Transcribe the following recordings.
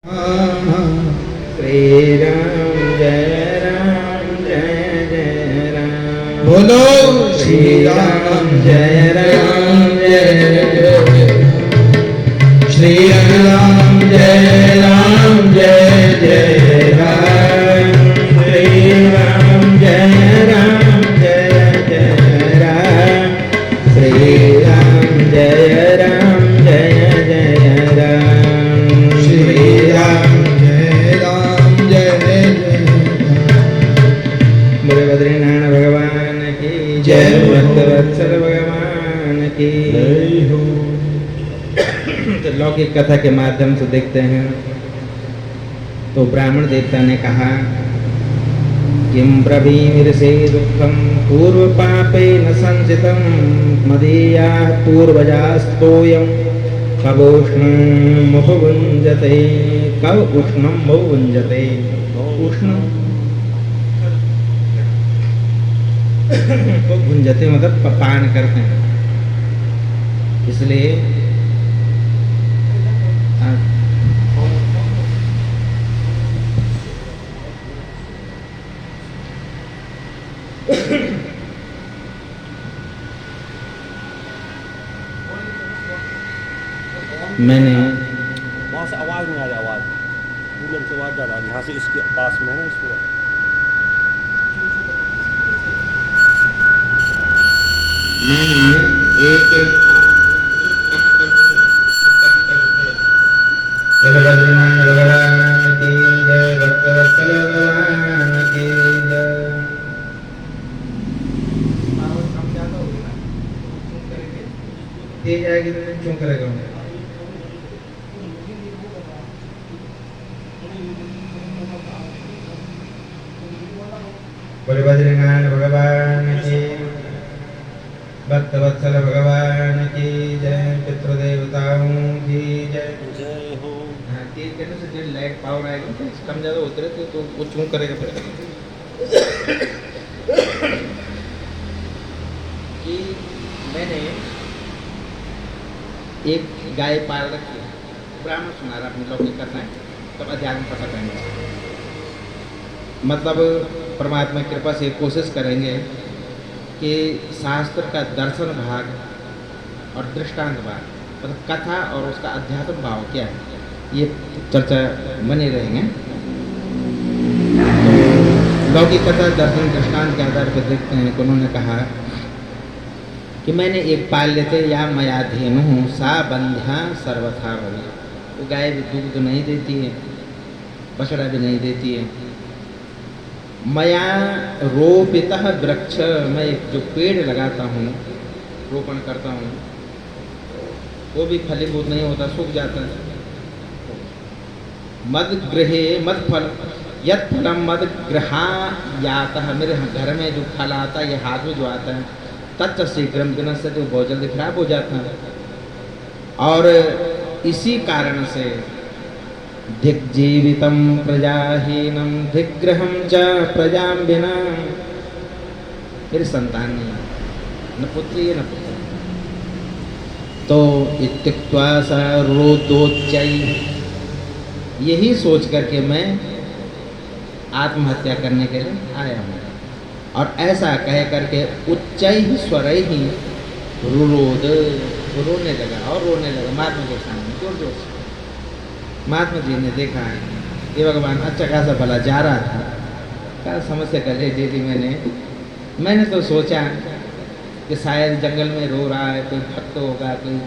श्री राम जय जय राम। बोलो श्री राम जय जय श्री राम जय जय राम। श्री राम जय जय राम। श्री राम जय जय राम। श्री राम जय जय बोले बद्रीनाथ भगवान की जय। भक्तवत्सल भगवान की जय हो। तो लौकिक कथा के माध्यम से देखते हैं तो ब्राह्मण देवता ने कहा किम ब्रवीमिर्षे दुःखं पूर्व पापे न संचितं मदीया पूर्वजास्तोयं कब उष्णं मुहुभुञ्जते। कब उष्णं मुहुभुञ्जते। उष्ण को भुंजते मतलब पान करते हैं, इसलिए मैंने वहाँ से आवाज़ नहीं आ रही। आवाज़ कूलर से आवाज़ डाला यहाँ से इसके पास में है ना इसको। बद्रीनाथ भगवान की जय। भक्तवत्सल भगवान की जय। तेज आएगी तो क्यों करेगा। बोले बद्रीनाथ भगवान की। भक्तवत्सल भगवान की जय। पितृदेवताओं की जय। जय हो। हाँ, तेज करने से जो लाइट पावर आएगा तो कम ज़्यादा होते रहते तो वो क्यों करेगा फिर। कि मैंने एक गाय पाल रखी है। ब्राह्मण सुना रहा अपनी लौकिक कथाएं तब अध्यात्म पता करेंगे। मतलब परमात्मा की कृपा से कोशिश करेंगे कि शास्त्र का दर्शन भाग और दृष्टांत भाग मतलब कथा और उसका अध्यात्म भाव क्या है ये चर्चा बने रहेंगे। तो लौकिक कथा दर्शन दृष्टांत के आधार पर देखते हैं कि उन्होंने कहा कि मैंने एक पाल लेते या मयाधीनु सा बंध्या सर्वथा भवी। वो गाय भी दूध नहीं देती है, बछड़ा भी नहीं देती है। मया रोपितः वृक्ष, मैं जो पेड़ लगाता हूँ रोपण करता हूँ वो भी फलीभूत नहीं होता, सूख जाता है। मद गृहे मद फल यद फलम मद गृहायातः, मेरे घर में जो फल आता है ये हाथ में जो आता है तच्च शीघ्रम विनश्यति, जो बहुत जल्दी खराब हो जाता है। और इसी कारण से धिग्जीवितं प्रजाहीनं धिग्रहं च प्रजां विना, मेरी संतान नहीं है, न पुत्री है न पुत्र। तो इत्युक्त्वा स रोदोच्चैः, यही सोच करके मैं आत्महत्या करने के लिए आया हूँ। और ऐसा कह करके उच्चैः स्वरैः रुरोद, रोने लगा और रोने लगा महात्मा के सामने जोर जोर से। महात्मा जी ने देखा ये भगवान अच्छा खासा भला जा रहा था, क्या समस्या कर ले दे दी। मैंने तो सोचा कि शायद जंगल में रो रहा है, कोई भक्त होगा, कोई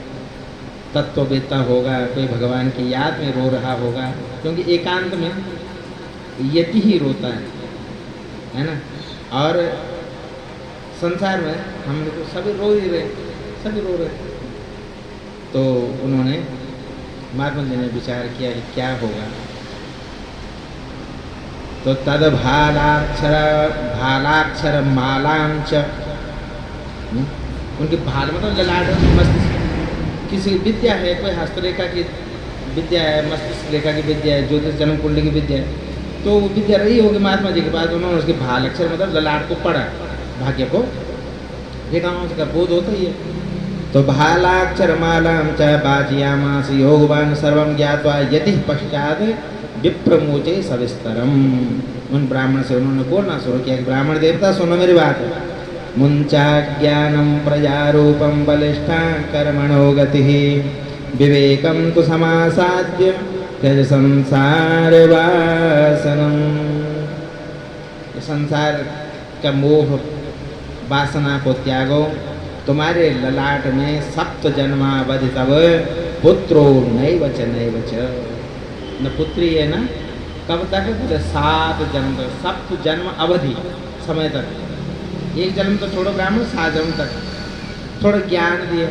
तत्ववेत्ता होगा, कोई भगवान की याद में रो रहा होगा, क्योंकि एकांत में यति ही रोता है ना। और संसार में हम लोग तो सभी रो ही रहे, सभी रो रहे। तो उन्होंने महात्मा जी ने विचार किया कि क्या होगा। तो तद भालाक्षर मालांच, उनकी भाल मतलब ललाट मस्तिष्क, किसी विद्या है, कोई हस्तरेखा की विद्या है, मस्तिष्क रेखा की विद्या है, ज्योतिष जन्म कुंडली की विद्या है, तो वो विद्या रही होगी महात्मा जी के पास। उन्होंने उसके भालाक्षर मतलब ललाट को पढ़ा, भाग्य को देखा, उसका बोध होता ही है। तो भालाक्षरमालां च वाचयामास योगवान सर्वं ज्ञात्वा यति पश्चात विप्रमोचे सविस्तरम। उन ब्राह्मण से उन्होंने बोलना शुरू किया कि ब्राह्मण देवता सुनो मेरी बात। मुंचा ज्ञानम प्रजारूपम बलिष्ठा कर्मणो गतिः विवेकम तु समासाद्य त्यज संसार वासनम। संसार का मोह वासना को त्यागो, तुम्हारे ललाट में सप्त जन्मावधि तब पुत्रो नैव च नैव च। न पुत्री है ना, कब तक? बोले 7 जन्म तक, सप्त जन्म अवधि समय तक। एक जन्म तो छोड़ो ब्राह्मण, 7 जन्म तक। थोड़ा ज्ञान दिया।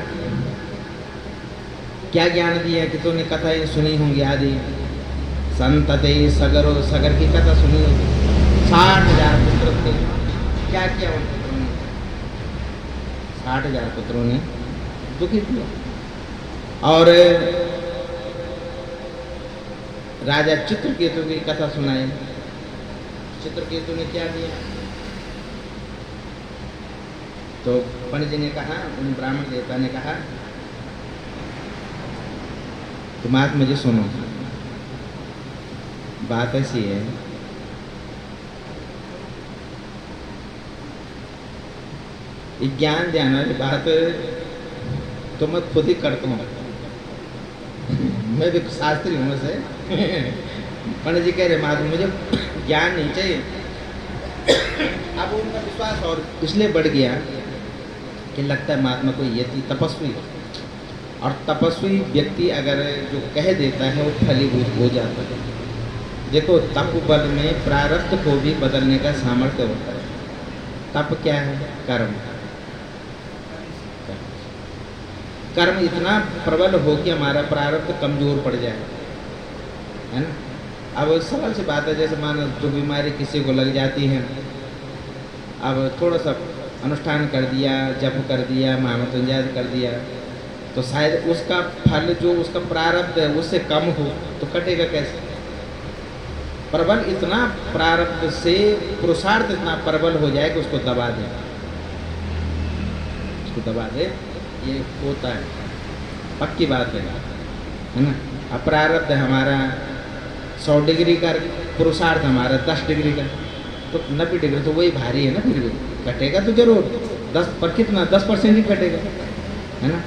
क्या ज्ञान दिया कि तूने कथाएं सुनी होंगी आदि। संतते सगरो, सगर की कथा सुनी होगी। 60,000 पुत्र थे। क्या किया उन पुत्रों ने? 60,000 पुत्रों ने दुखी किया। और राजा चित्रकेतु की कथा सुनाई। चित्रकेतु ने क्या किया? तो पंडित जी ने कहा, उन ब्राह्मण देवता ने कहा, तुम आज मुझे सुनो, बात ऐसी है ज्ञान ध्यान वाली बात तो मैं खुद ही करता हूँ। मैं भी शास्त्री हूँ से। पंडित जी कह रहे महात्मा मुझे ज्ञान नहीं चाहिए। अब उनका विश्वास और इसलिए बढ़ गया कि लगता है महात्मा कोई यति तपस्वी है, और तपस्वी व्यक्ति अगर जो कह देता है वो फलीभूत हो जाता है। देखो तप बल में प्रारब्ध को भी बदलने का सामर्थ्य होता है। तप क्या है? कर्म। कर्म इतना प्रबल हो कि हमारा प्रारब्ध कमजोर पड़ जाए, है ना। अब सरल सी बात है, जैसे मानो जो बीमारी किसी को लग जाती है, अब थोड़ा सा अनुष्ठान कर दिया, जप कर दिया, महामृत्युंजय कर दिया, तो शायद उसका फल जो उसका प्रारब्ध है उससे कम हो तो कटेगा कैसे? प्रबल इतना प्रारब्ध से पुरुषार्थ इतना प्रबल हो जाए कि उसको दबा दे, उसको दबा दे। ये होता है, पक्की बात है ना। अब प्रारब्ध है हमारा 100 डिग्री का, पुरुषार्थ हमारा 10 डिग्री का, तो 90 डिग्री तो वही भारी है ना। फिर भी कटेगा तो जरूर 10 पर, कितना 10% ही कटेगा, है ना।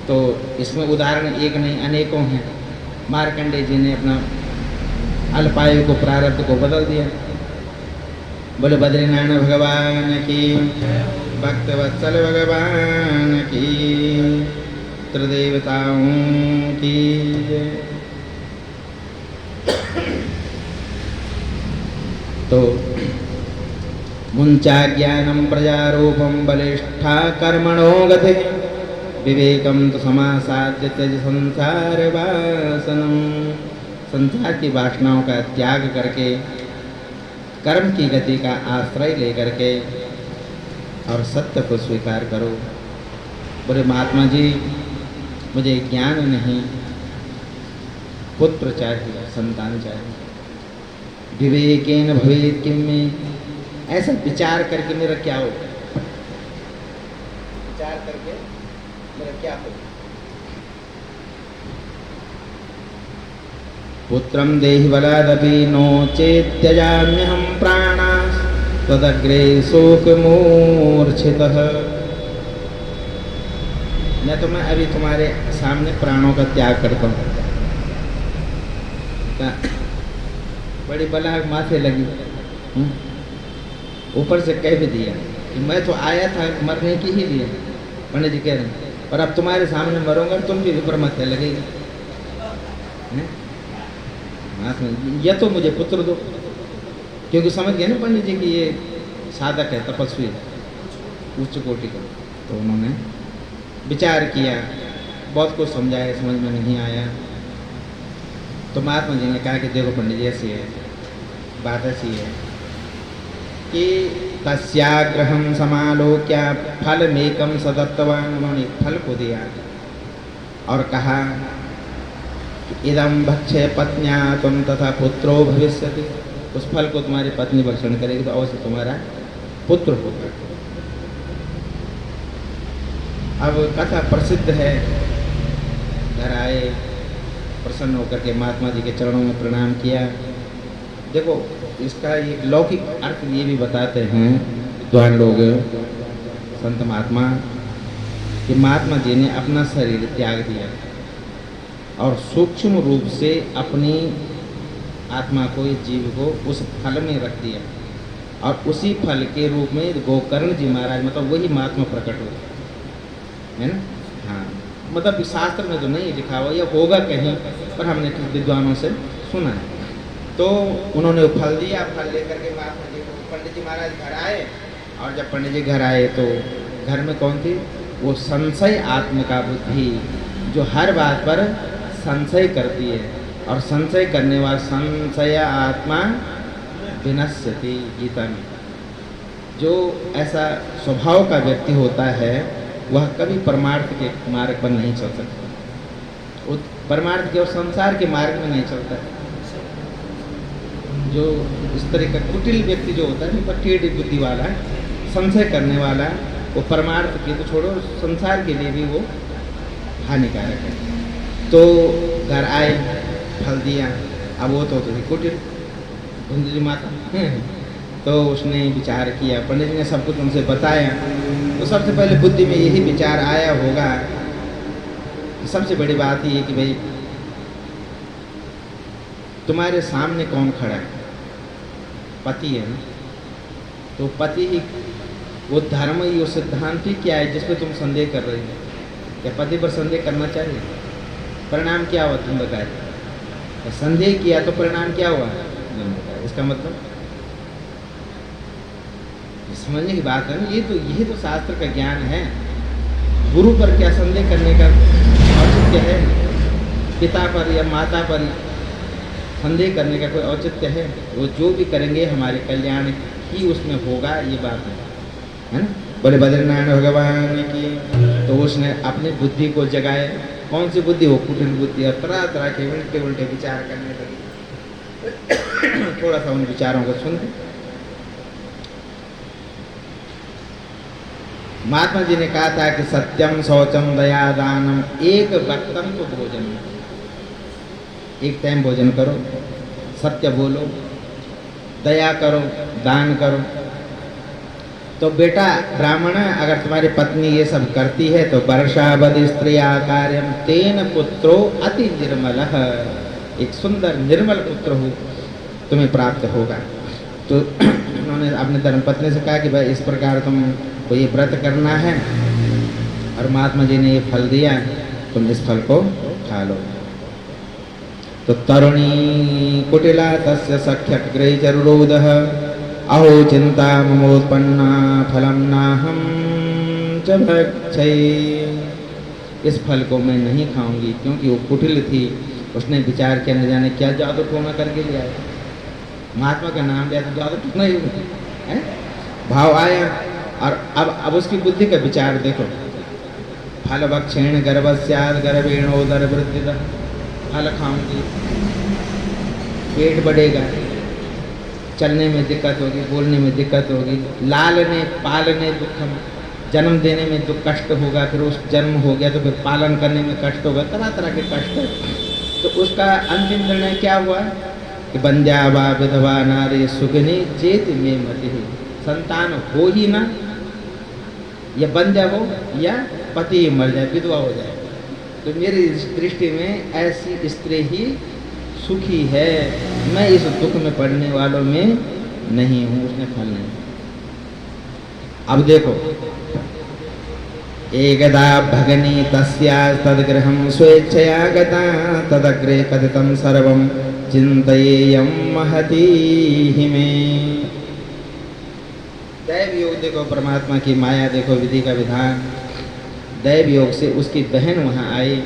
तो इसमें उदाहरण एक नहीं अनेकों हैं। मार्कंडेय जी ने अपना अल्पायु को प्रारब्ध को बदल दिया। बोले बद्रीनारायण भगवान की, भक्तवत्सल भगवान की, त्रिदेवताओं की जय। तो मुंचा ज्ञानम प्रजारूपम बलिष्ठा कर्मणो गते विवेकम तो समासाद्य त्यज संसार वासनम। संसार की वासनाओं का त्याग करके कर्म की गति का आश्रय लेकर के और सत्य को स्वीकार करो। बोले महात्मा जी मुझे ज्ञान नहीं, पुत्र चाहिए, संतान चाहिए। विवेकेन भवेत् किम में, ऐसा विचार करके मेरा क्या हो, विचार करके मेरा क्या हो। पुत्रम देहि बलादपि नो चेत् त्यजाम्यहं प्राणाः तदग्रे शोकमूर्छितः। न तो मैं अभी तुम्हारे सामने प्राणों का त्याग करता हूँ। बड़ी बला माथे लगी, ऊपर से कह भी दिया कि मैं तो आया था मरने के ही लिए। पंडित जी कह रहे हैं और अब तुम्हारे सामने मरूंगा तुम भी विपर माथे लगेगी। या तो मुझे पुत्र दो, क्योंकि समझ गए ना पंडित जी कि ये साधक है, तपस्वी है, उच्च कोटि का। तो उन्होंने विचार किया, बहुत कुछ समझाया, समझ में नहीं आया। तो महात्मा जी ने कहा कि देखो पंडित जी ऐसी है बात, ऐसी है कि तस्याग्रहं समालोक्य फलमेकं सदत्तवान्। उन्होंने फल को दिया और कहा इदं भक्ष्य पत्न्या त्वं तथा पुत्रो भविष्यति। उस फल को तुम्हारी पत्नी भक्षण करेगी तो अवश्य तुम्हारा पुत्र होगा। अब कथा प्रसिद्ध है। घर आए, प्रसन्न होकर के महात्मा जी के चरणों में प्रणाम किया। देखो इसका एक लौकिक अर्थ ये भी बताते हैं विद्वान लोग, संत महात्मा, कि महात्मा जी ने अपना शरीर त्याग दिया और सूक्ष्म रूप से अपनी आत्मा को, इस जीव को उस फल में रख दिया और उसी फल के रूप में गोकर्ण जी महाराज, मतलब वही महात्मा प्रकट हुए, है ना। हाँ, मतलब शास्त्र में तो नहीं लिखा हुआ, या होगा कहीं, पर हमने विद्वानों से सुना है। तो उन्होंने फल दिया, फल लेकर के महात्मा जी को, पंडित जी महाराज घर आए, और जब पंडित जी घर आए तो घर में कौन थी? वो संशय आत्मिका बुद्धि, जो हर बात पर संशय करती है, और संशय करने वाला संशय आत्मा विनश्यति, गीता में। जो ऐसा स्वभाव का व्यक्ति होता है वह कभी परमार्थ के मार्ग पर नहीं चल सकता, वो परमार्थ के और संसार के मार्ग में नहीं चलता है। जो इस तरह का कुटिल व्यक्ति जो होता है, मतलब टेढ़ी बुद्धि वाला, संशय करने वाला, वो परमार्थ के तो छोड़ो, संसार के लिए भी वो हानिकारक है। तो घर आए, फल दिया, अब वो तो होती कुटिल धुंधली माता तो उसने विचार किया, पंडित जी ने सब कुछ उनसे बताया। तो सबसे पहले बुद्धि में यही विचार आया होगा, सबसे बड़ी बात ये कि भाई तुम्हारे सामने कौन खड़ा है? पति है ना। तो पति ही वो धर्म ही, वो सिद्धांत ही क्या है जिस पे तुम संदेह कर रही हो? क्या पति पर संदेह करना चाहिए? परिणाम क्या हुआ तुम बताए? संदेह किया तो परिणाम क्या हुआ? इसका मतलब समझने की बात है ना। ये तो शास्त्र का ज्ञान है। गुरु पर क्या संदेह करने का औचित्य है? पिता पर या माता पर संदेह करने का कोई औचित्य है? वो जो भी करेंगे हमारे कल्याण ही उसमें होगा, ये बात है ना। बोले बद्रीनारायण भगवान की। तो उसने अपनी बुद्धि को जगाए। कौन सी बुद्धि? वो कुटिल बुद्धि, और तरह तरह के उल्टे उल्टे विचार करने लगे। थोड़ा सा उन विचारों को सुन। महात्मा जी ने कहा था कि सत्यम शौचम दया दानम एक वक्तम को भोजन, एक टाइम भोजन करो, सत्य बोलो, दया करो, दान करो। तो बेटा ब्राह्मण, अगर तुम्हारी पत्नी ये सब करती है तो वर्षावधि स्त्रिया कार्यम तेन पुत्रो अति निर्मल, एक सुंदर निर्मल पुत्र हो तुम्हें प्राप्त होगा। तो उन्होंने अपने धर्मपत्नी से कहा कि भाई इस प्रकार तुमको ये व्रत करना है, और महात्मा जी ने ये फल दिया, तुम इस फल को खा लो। तो तरुणी कुटिला तस्य सख्यक ग्रहीचरुरोधः अहो चिंता ममोत्पन्ना फलम नाहम च भक्षै। इस फल को मैं नहीं खाऊंगी, क्योंकि वो कुटिल थी। उसने विचार किया, न जाने क्या जादू टोना करके लिया है। महात्मा का नाम लिया तो जादू टोना ही है, भाव आया। और अब उसकी बुद्धि का विचार देखो। फल भक्षेण गर्भस्याद गर्भेणोदर वृद्धिद, फल खाऊंगी, पेट बढ़ेगा, चलने में दिक्कत होगी, बोलने में दिक्कत होगी, लालने पालने दुखम, जन्म देने में जो कष्ट होगा, फिर उस जन्म हो गया तो फिर पालन करने में कष्ट होगा, तरह तरह के कष्ट। तो उसका अंतिम निर्णय क्या हुआ कि बंध्या वा विधवा नारी सुखिनी चेत में मति, संतान हो ही ना, या बंध्या हो या पति मर जाए, विधवा हो जाए। तो मेरी दृष्टि में ऐसी स्त्री ही सुखी है, मैं इस दुख में पड़ने वालों में नहीं हूँ। उसने फल नहीं। अब देखो, एकदा भगनी तस्या तद्गृहं स्वेच्छया गता तदग्रे कथितं सर्वं चिन्तयेयं महती में। दैव योग देखो, परमात्मा की माया देखो, विधि का विधान। दैव योग से उसकी बहन वहाँ आई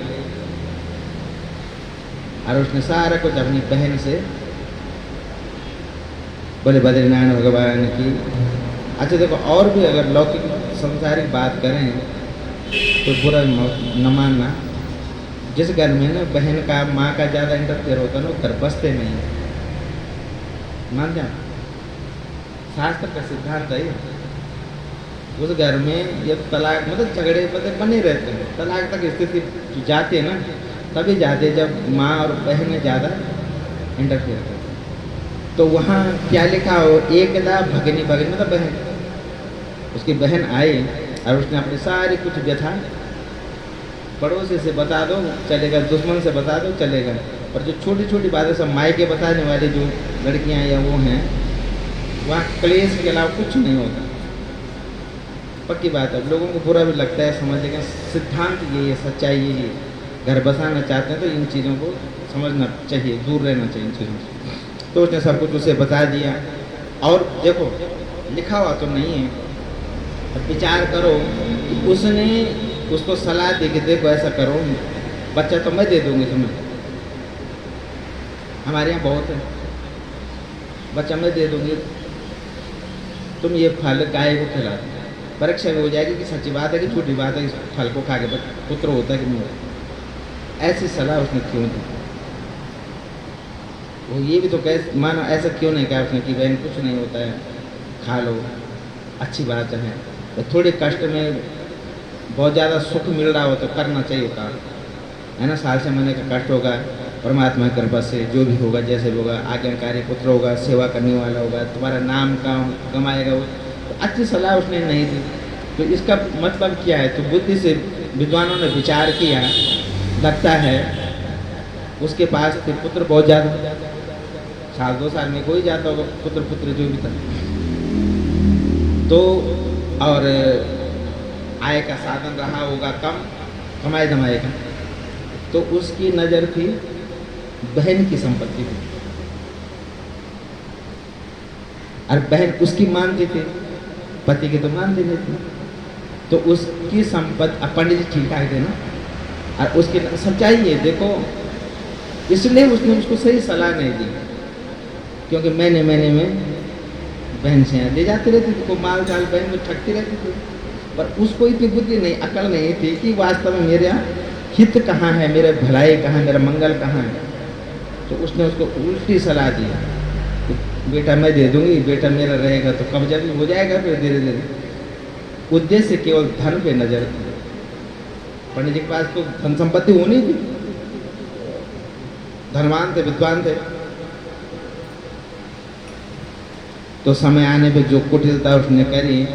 और उसने सारा कुछ अपनी बहन से बोले बद्रीनारायण भगवान की। अच्छा देखो, और भी अगर लौकिक संसारिक बात करें तो बुरा न मानना। जिस घर में ना बहन का माँ का ज़्यादा इंटरफेयर होता है ना, वो घर बसते नहीं, मान जाओ, शास्त्र का सिद्धांत है। उस घर में ये तलाक मतलब झगड़े मतलब बने रहते हैं, तलाक तक स्थिति जाते हैं ना, तभी जाते जब माँ और बहन ज़्यादा इंटरफेयर करते। तो वहाँ क्या लिखा हो, एकदा भगनी, भगनी मतलब बहन, उसकी बहन आई और उसने अपनी सारी कुछ व्यथा पड़ोसी से बता दो चलेगा, दुश्मन से बता दो चलेगा, और जो छोटी छोटी बातें सब मायके बताने वाली जो लड़कियां या वो हैं, वहाँ क्लेश के अलावा कुछ नहीं होता। पक्की बात है, लोगों को बुरा भी लगता है समझ, लेकिन सिद्धांत ये है, सच्चाई ये है। घर बसाना चाहते हैं तो इन चीज़ों को समझना चाहिए, दूर रहना चाहिए इन चीज़ों से। तो उसने सब कुछ उसे बता दिया। और देखो लिखा हुआ तो नहीं है, अब विचार करो कि उसने उसको सलाह दी कि देखो ऐसा करो, बच्चा तो मैं दे दूंगी तुम्हें, हमारे यहाँ बहुत है, बच्चा मैं दे दूंगी, तुम ये फल गाय को खिला दो, परीक्षा भी हो जाएगी कि सच्ची बात है कि झूठी बात है, इस फल को खा के पुत्र होता है कि नहीं होता। ऐसी सलाह उसने क्यों दी? वो ये भी तो कह मानो ऐसा क्यों नहीं कहा उसने कि बहन कुछ नहीं होता है, खा लो, अच्छी बात है, तो थोड़े कष्ट में बहुत ज़्यादा सुख मिल रहा हो तो करना चाहिए काम, है ना। 7 महीने का कष्ट होगा, परमात्मा की कृपा से जो भी होगा, जैसे भी होगा, आज्ञाकारी पुत्र होगा, सेवा करने वाला होगा, तुम्हारा नाम का कमाएगा वो, तो अच्छी सलाह उसने नहीं दी। तो इसका मतलब क्या है? तो बुद्धि से विद्वानों ने विचार किया, लगता है उसके पास थे पुत्र बहुत ज़्यादा, 1-2 साल में कोई जाता होगा पुत्र जो भी था, तो और आय का साधन रहा होगा कम, कमाए धमाए का, तो उसकी नज़र थी बहन की संपत्ति थी, और बहन उसकी मानती थी, पति की तो मानती नहीं थी, तो उसकी संपत्ति पंडित जी ठीक ठाक थे ना, और उसकी सच्चाई है देखो, इसलिए उसने उसको सही सलाह नहीं दी, क्योंकि महीने में बहन से ले जाती रहती थी, को माल चाल बहन में ठगती रहती थी, पर उसको इतनी बुद्धि नहीं, अकल नहीं थी कि वास्तव में मेरा हित कहाँ है, मेरा भलाई कहाँ है, मेरा मंगल कहाँ है। तो उसने उसको उल्टी सलाह दी, बेटा मैं दे दूंगी, बेटा मेरा रहेगा तो कब्जा भी हो जाएगा फिर धीरे धीरे। उद्देश्य केवल धन पे नजर थी, पंडित जी के पास तो धन संपत्ति होनी थी, धनवान थे, विद्वान थे, तो समय आने पे जो कुटिलता उसने करी,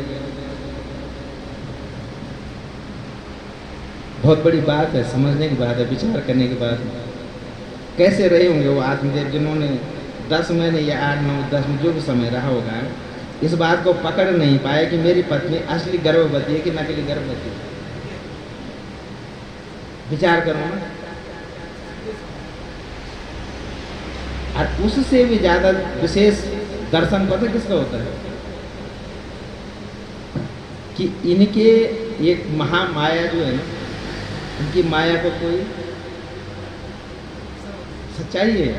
बहुत बड़ी बात है, समझने की बात है, विचार करने की बात है। कैसे रहे होंगे वो आत्मदेव जिन्होंने 10 महीने या 8, 9, 10 में जो भी समय रहा होगा, इस बात को पकड़ नहीं पाए कि मेरी पत्नी असली गर्भवती है कि नकली गर्भवती है। विचार करो ना। और उससे भी ज्यादा विशेष दर्शन पता किसका होता है कि इनके एक महामाया जो है ना, उनकी माया को कोई सच्चाई है,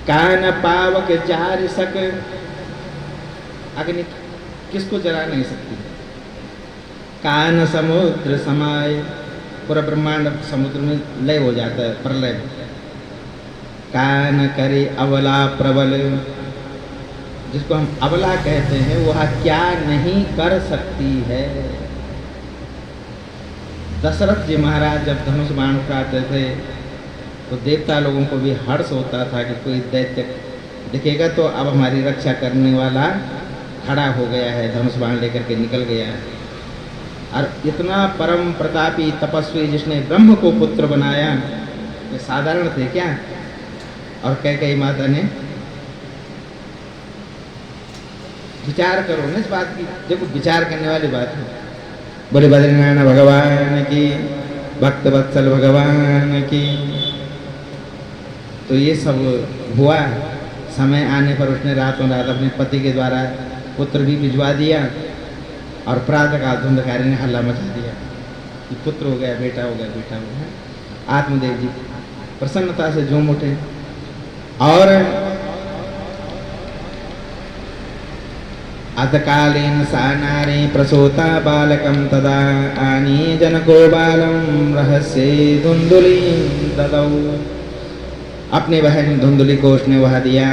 कान पावक जार सक, अग्नि किसको जला नहीं सकती, कान समुद्र समाय, पूरा ब्रह्मांड समुद्र में लय हो जाता है, प्रलय। कान करे अवला प्रबल, जिसको हम अवला कहते हैं, वह क्या नहीं कर सकती है। दशरथ जी महाराज जब धनुष बाण उठाते थे तो देवता लोगों को भी हर्ष होता था कि कोई दैत्य दिखेगा तो अब हमारी रक्षा करने वाला खड़ा हो गया है, धनुष बाण लेकर के निकल गया है। और इतना परम प्रतापी तपस्वी जिसने ब्रह्म को पुत्र बनाया, ये साधारण थे क्या? और कैकेयी माता ने विचार करो ना इस बात की, देखो विचार करने वाली बात है। बोले बद्रीनारायण भगवान की, भक्त वत्सल भगवान की। तो ये सब हुआ, समय आने पर उसने रातों रात अपने पति के द्वारा पुत्र भी भिजवा दिया, और प्रातःकाल धुंधकारी ने हल्ला मचा दिया कि पुत्र हो गया, बेटा हो गया, बेटा हो गया। आत्मदेव जी प्रसन्नता से झूम उठे, और अतकालीन सा नारी प्रसूता बालकं तदा आनी जनको बालं रहस्ये धुंधुली ददौ। अपनी बहन धुंधुली को उसने वह दिया,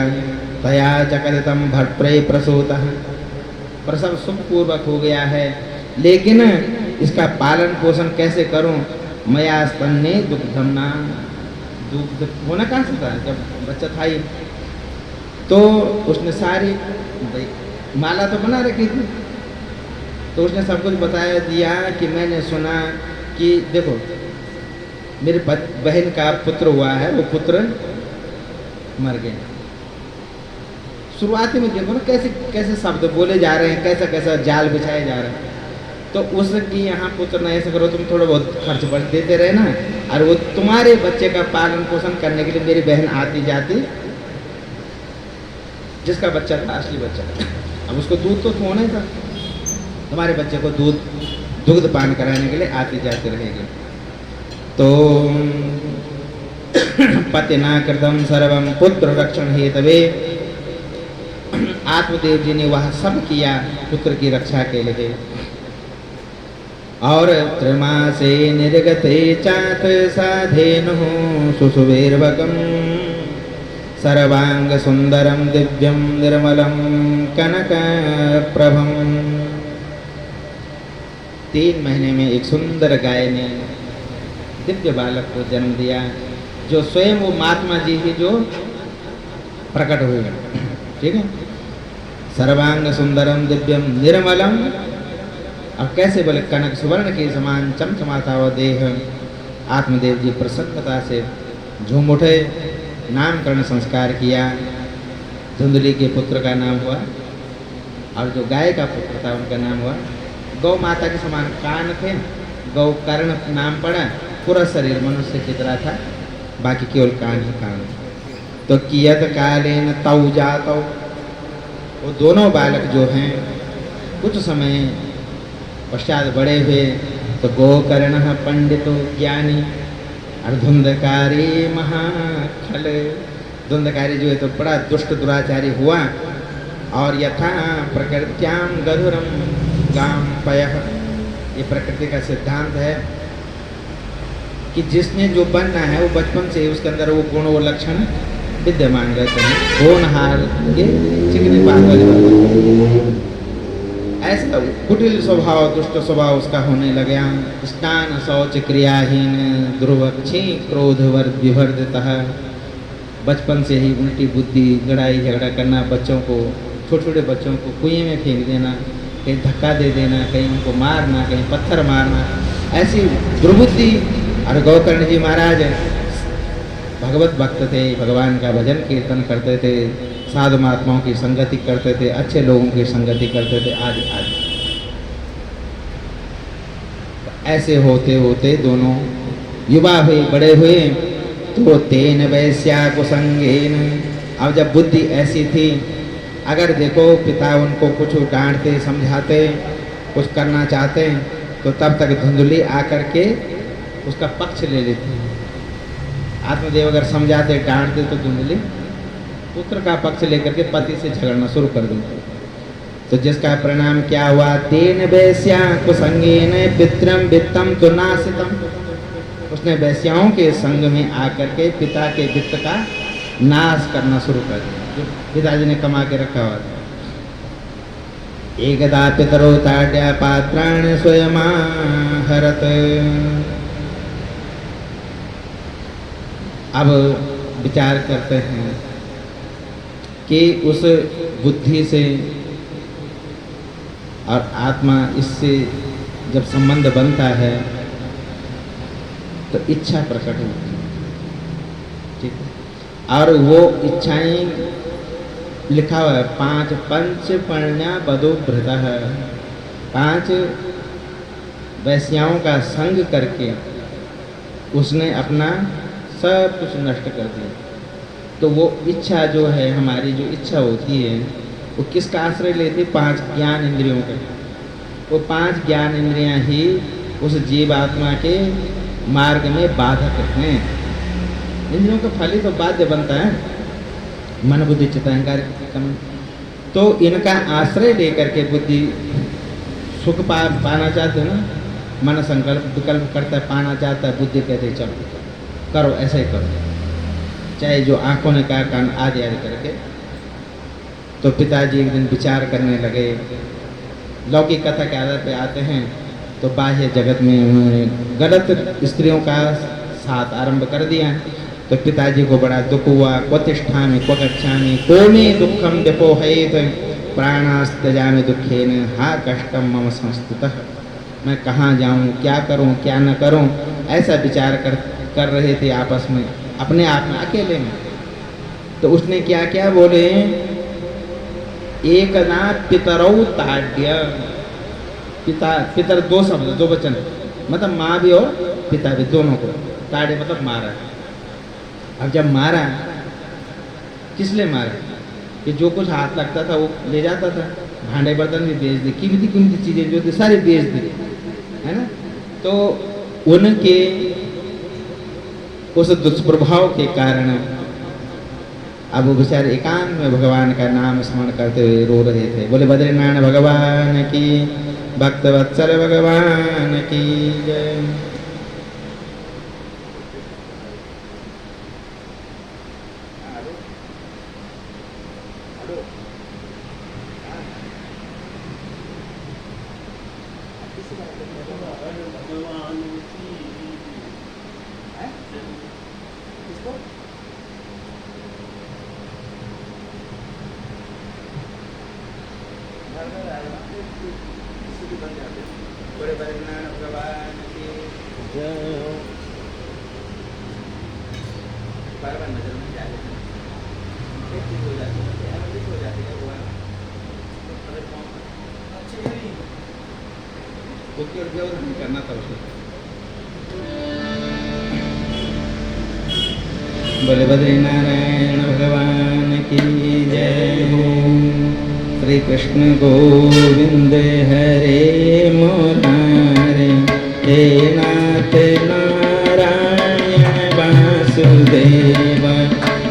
तया चकरितं भर्त्रे प्रसूतः, प्रसव सुखपूर्वक हो गया है, लेकिन इसका पालन पोषण कैसे करूं? मया स्तन्ने दुग्धम ना, दूध होना कहाँ से था जब बच्चा था ही। तो उसने सारी भाई माला तो बना रखी थी, तो उसने सब कुछ बताया दिया कि मैंने सुना कि देखो मेरे बहन का पुत्र हुआ है, वो पुत्र मर गया। शुरुआती में देखो ना कैसे कैसे शब्द बोले जा रहे हैं, कैसा कैसा जाल बिछाए जा रहे हैं। तो उसकी यहाँ पुत्र नहीं, ऐसा करो तुम थोड़ा बहुत खर्च बढ़ देते रहे ना, और वो तुम्हारे बच्चे का पालन पोषण करने के लिए मेरी बहन आती जाती, जिसका बच्चा था असली बच्चा, अब उसको दूध तो होना ही था, तुम्हारे बच्चे को दुग्ध पान कराने के लिए आती जाती रहेगी। तो पतिना कृतम सर्वम पुत्र रक्षण हेतवे, आत्मदेव जी ने वह सब किया पुत्र की रक्षा के लिए। और त्रिमासे निर्गते चात साधेनु सुसुवेर्वकम सर्वांग सुंदरम दिव्यम निर्मलम कनक प्रभम। 3 महीने में एक सुंदर गाय ने दिव्य बालक को जन्म दिया, जो स्वयं वो महात्मा जी ही जो प्रकट हुए। ठीक है, सर्वांग सुंदरम दिव्यम निर्मलम। अब कैसे बोले? कनक सुवर्ण के समान चमचमाता हुआ देह। आत्मदेव जी प्रसन्नता से झूम उठे, नामकरण संस्कार किया। धुंधली के पुत्र का नाम हुआ, और जो गाय का पुत्र था उनका नाम हुआ। गौ माता के समान कान थे, गौ कर्ण नाम पड़ा। पूरा शरीर मनुष्य की तरह था, बाकी केवल कान ही कान। तो कियत कालेन तौ जातौ, वो दोनों बालक जो हैं कुछ समय पश्चात बड़े हुए। तो गोकर्ण पंडितो ज्ञानी और धुंधकारी महाखल। धुंधकारी जो है तो बड़ा दुष्ट दुराचारी हुआ। और यथा प्रकृत्याम गधुरम गाम पयः, ये प्रकृति का सिद्धांत है कि जिसने जो बनना है वो बचपन से उसके अंदर वो गुण वो लक्षण विद्यमान रहते हैं। होनहार के चिकनी बात वाली बात, ऐसा कुटिल स्वभाव दुष्ट स्वभाव उसका होने लगा। स्नान शौच क्रियाहीन ध्रुवक्षी क्रोधवर्ग विवर्धितः। बचपन से ही उल्टी बुद्धि, लड़ाई झगड़ा करना, बच्चों को छोटे छोटे बच्चों को कुएं में फेंक देना, कहीं धक्का दे देना, कहीं उनको मारना, कहीं पत्थर मारना, ऐसी दुर्बुद्धि। और गौकर्ण जी महाराज भगवत भक्त थे, भगवान का भजन कीर्तन करते थे, साधु महात्माओं की संगति करते थे, अच्छे लोगों की संगति करते थे, आदि आदि। ऐसे होते होते दोनों युवा हुए, बड़े हुए। तो तेन वैश्या कुसंगेन, अब जब बुद्धि ऐसी थी, अगर देखो पिता उनको कुछ डांटते समझाते, कुछ करना चाहते, तो तब तक धुंधली आकर के उसका पक्ष ले लेती। आत्मदेव अगर समझाते डांटते तो धुंधली पुत्र का पक्ष लेकर के पति से झगड़ना शुरू कर देते। तो जिसका परिणाम क्या हुआ? तेन वैश्या कुसंगेन पितरम वित्तम तो नासितम। उसने वैश्याओं के संग में आकर के पिता के वित्त का नाश करना शुरू कर दिया, जो पिताजी ने कमा के रखा हुआ था। एकदा पितरो ताड्या पात्राण स्वयमाहरत। अब विचार करते हैं कि उस बुद्धि से और आत्मा इससे जब संबंध बनता है तो इच्छा प्रकट होती है। ठीक है, और वो इच्छाएं लिखा हुआ है 5 पंच पर्ण्या बधोभृतः। 5 वैश्याओं का संग करके उसने अपना सब कुछ नष्ट कर दिया। तो वो इच्छा जो है, हमारी जो इच्छा होती है, वो किसका आश्रय लेती? 5 ज्ञान इंद्रियों का। वो 5 ज्ञान इंद्रियां ही उस जीवात्मा के मार्ग में बाधक हैं। इंद्रियों का फल ही तो बाध्य बनता है, मन बुद्धि चित्त अहंकार। तो इनका आश्रय लेकर के बुद्धि सुख पाना चाहते हो ना, मन संकल्प विकल्प करता है, पाना चाहता है, बुद्धि कहते है चलो करो, ऐसे ही करो, चाहे जो आंखों ने कहा कान आदि आदि करके। तो पिताजी एक दिन विचार करने लगे लौकिक कथा के आधार पे आते हैं तो बाह्य जगत में उन्होंने गलत स्त्रियों का साथ आरंभ कर दिया। तो पिताजी को बड़ा दुख हुआ। क्वतिष्ठामि क्व गच्छामि को मे दुखम व्यपोहयेत प्राणास्तजामि दुखेन हा कष्टम मम संस्तुतः। मैं कहाँ जाऊँ, क्या करूँ, क्या न करूँ, ऐसा विचार कर रहे थे आपस में, अपने आप में, अकेले में। तो उसने क्या क्या बोले, एकदा पितरौ ताड्य। पिता पितर दो शब्द, दो वचन, मतलब माँ भी और पिता भी, दोनों को। ताड्य मतलब मारा। अब जब मारा, किस लिए मारा कि जो कुछ हाथ लगता था वो ले जाता था, भांडे बर्तन भी बेच दी, कीमती कीमती चीज़ें जो थी सारी बेच दी, है ना। तो उनके उस दुष्प्रभाव के कारण अब वो बेचारे एकांत में भगवान का नाम स्मरण करते हुए रो रहे थे। बोले बद्रीनारायण भगवान की, भक्तवत्सल भगवान की जय। करना था उसे। बोले बद्रीनारायण भगवान की जय हो। श्री कृष्ण गोविंद हरे मुरारे, हे नाथ नारायण वासुदेव।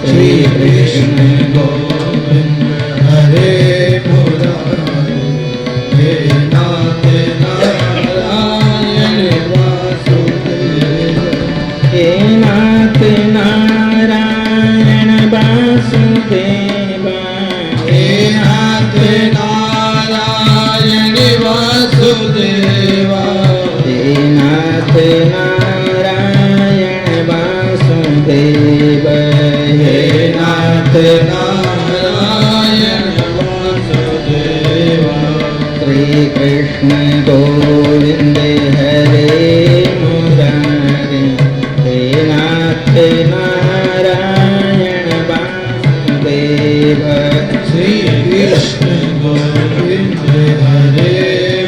श्री कृष्ण गोविंद हरे मुरारे, हे नाथ नारायण वासुदेव। हे नाथ नारायण वासुदेव। हे नाथ नारायण वासुदेव। हे नाथ नारायण वासुदेव। हे नाथ नारायण वासुदेव। श्री कृष्ण गोविंद हरे मुरारे, हे नाथ नारायण वासुदेव। श्री कृष्ण गोविंद हरे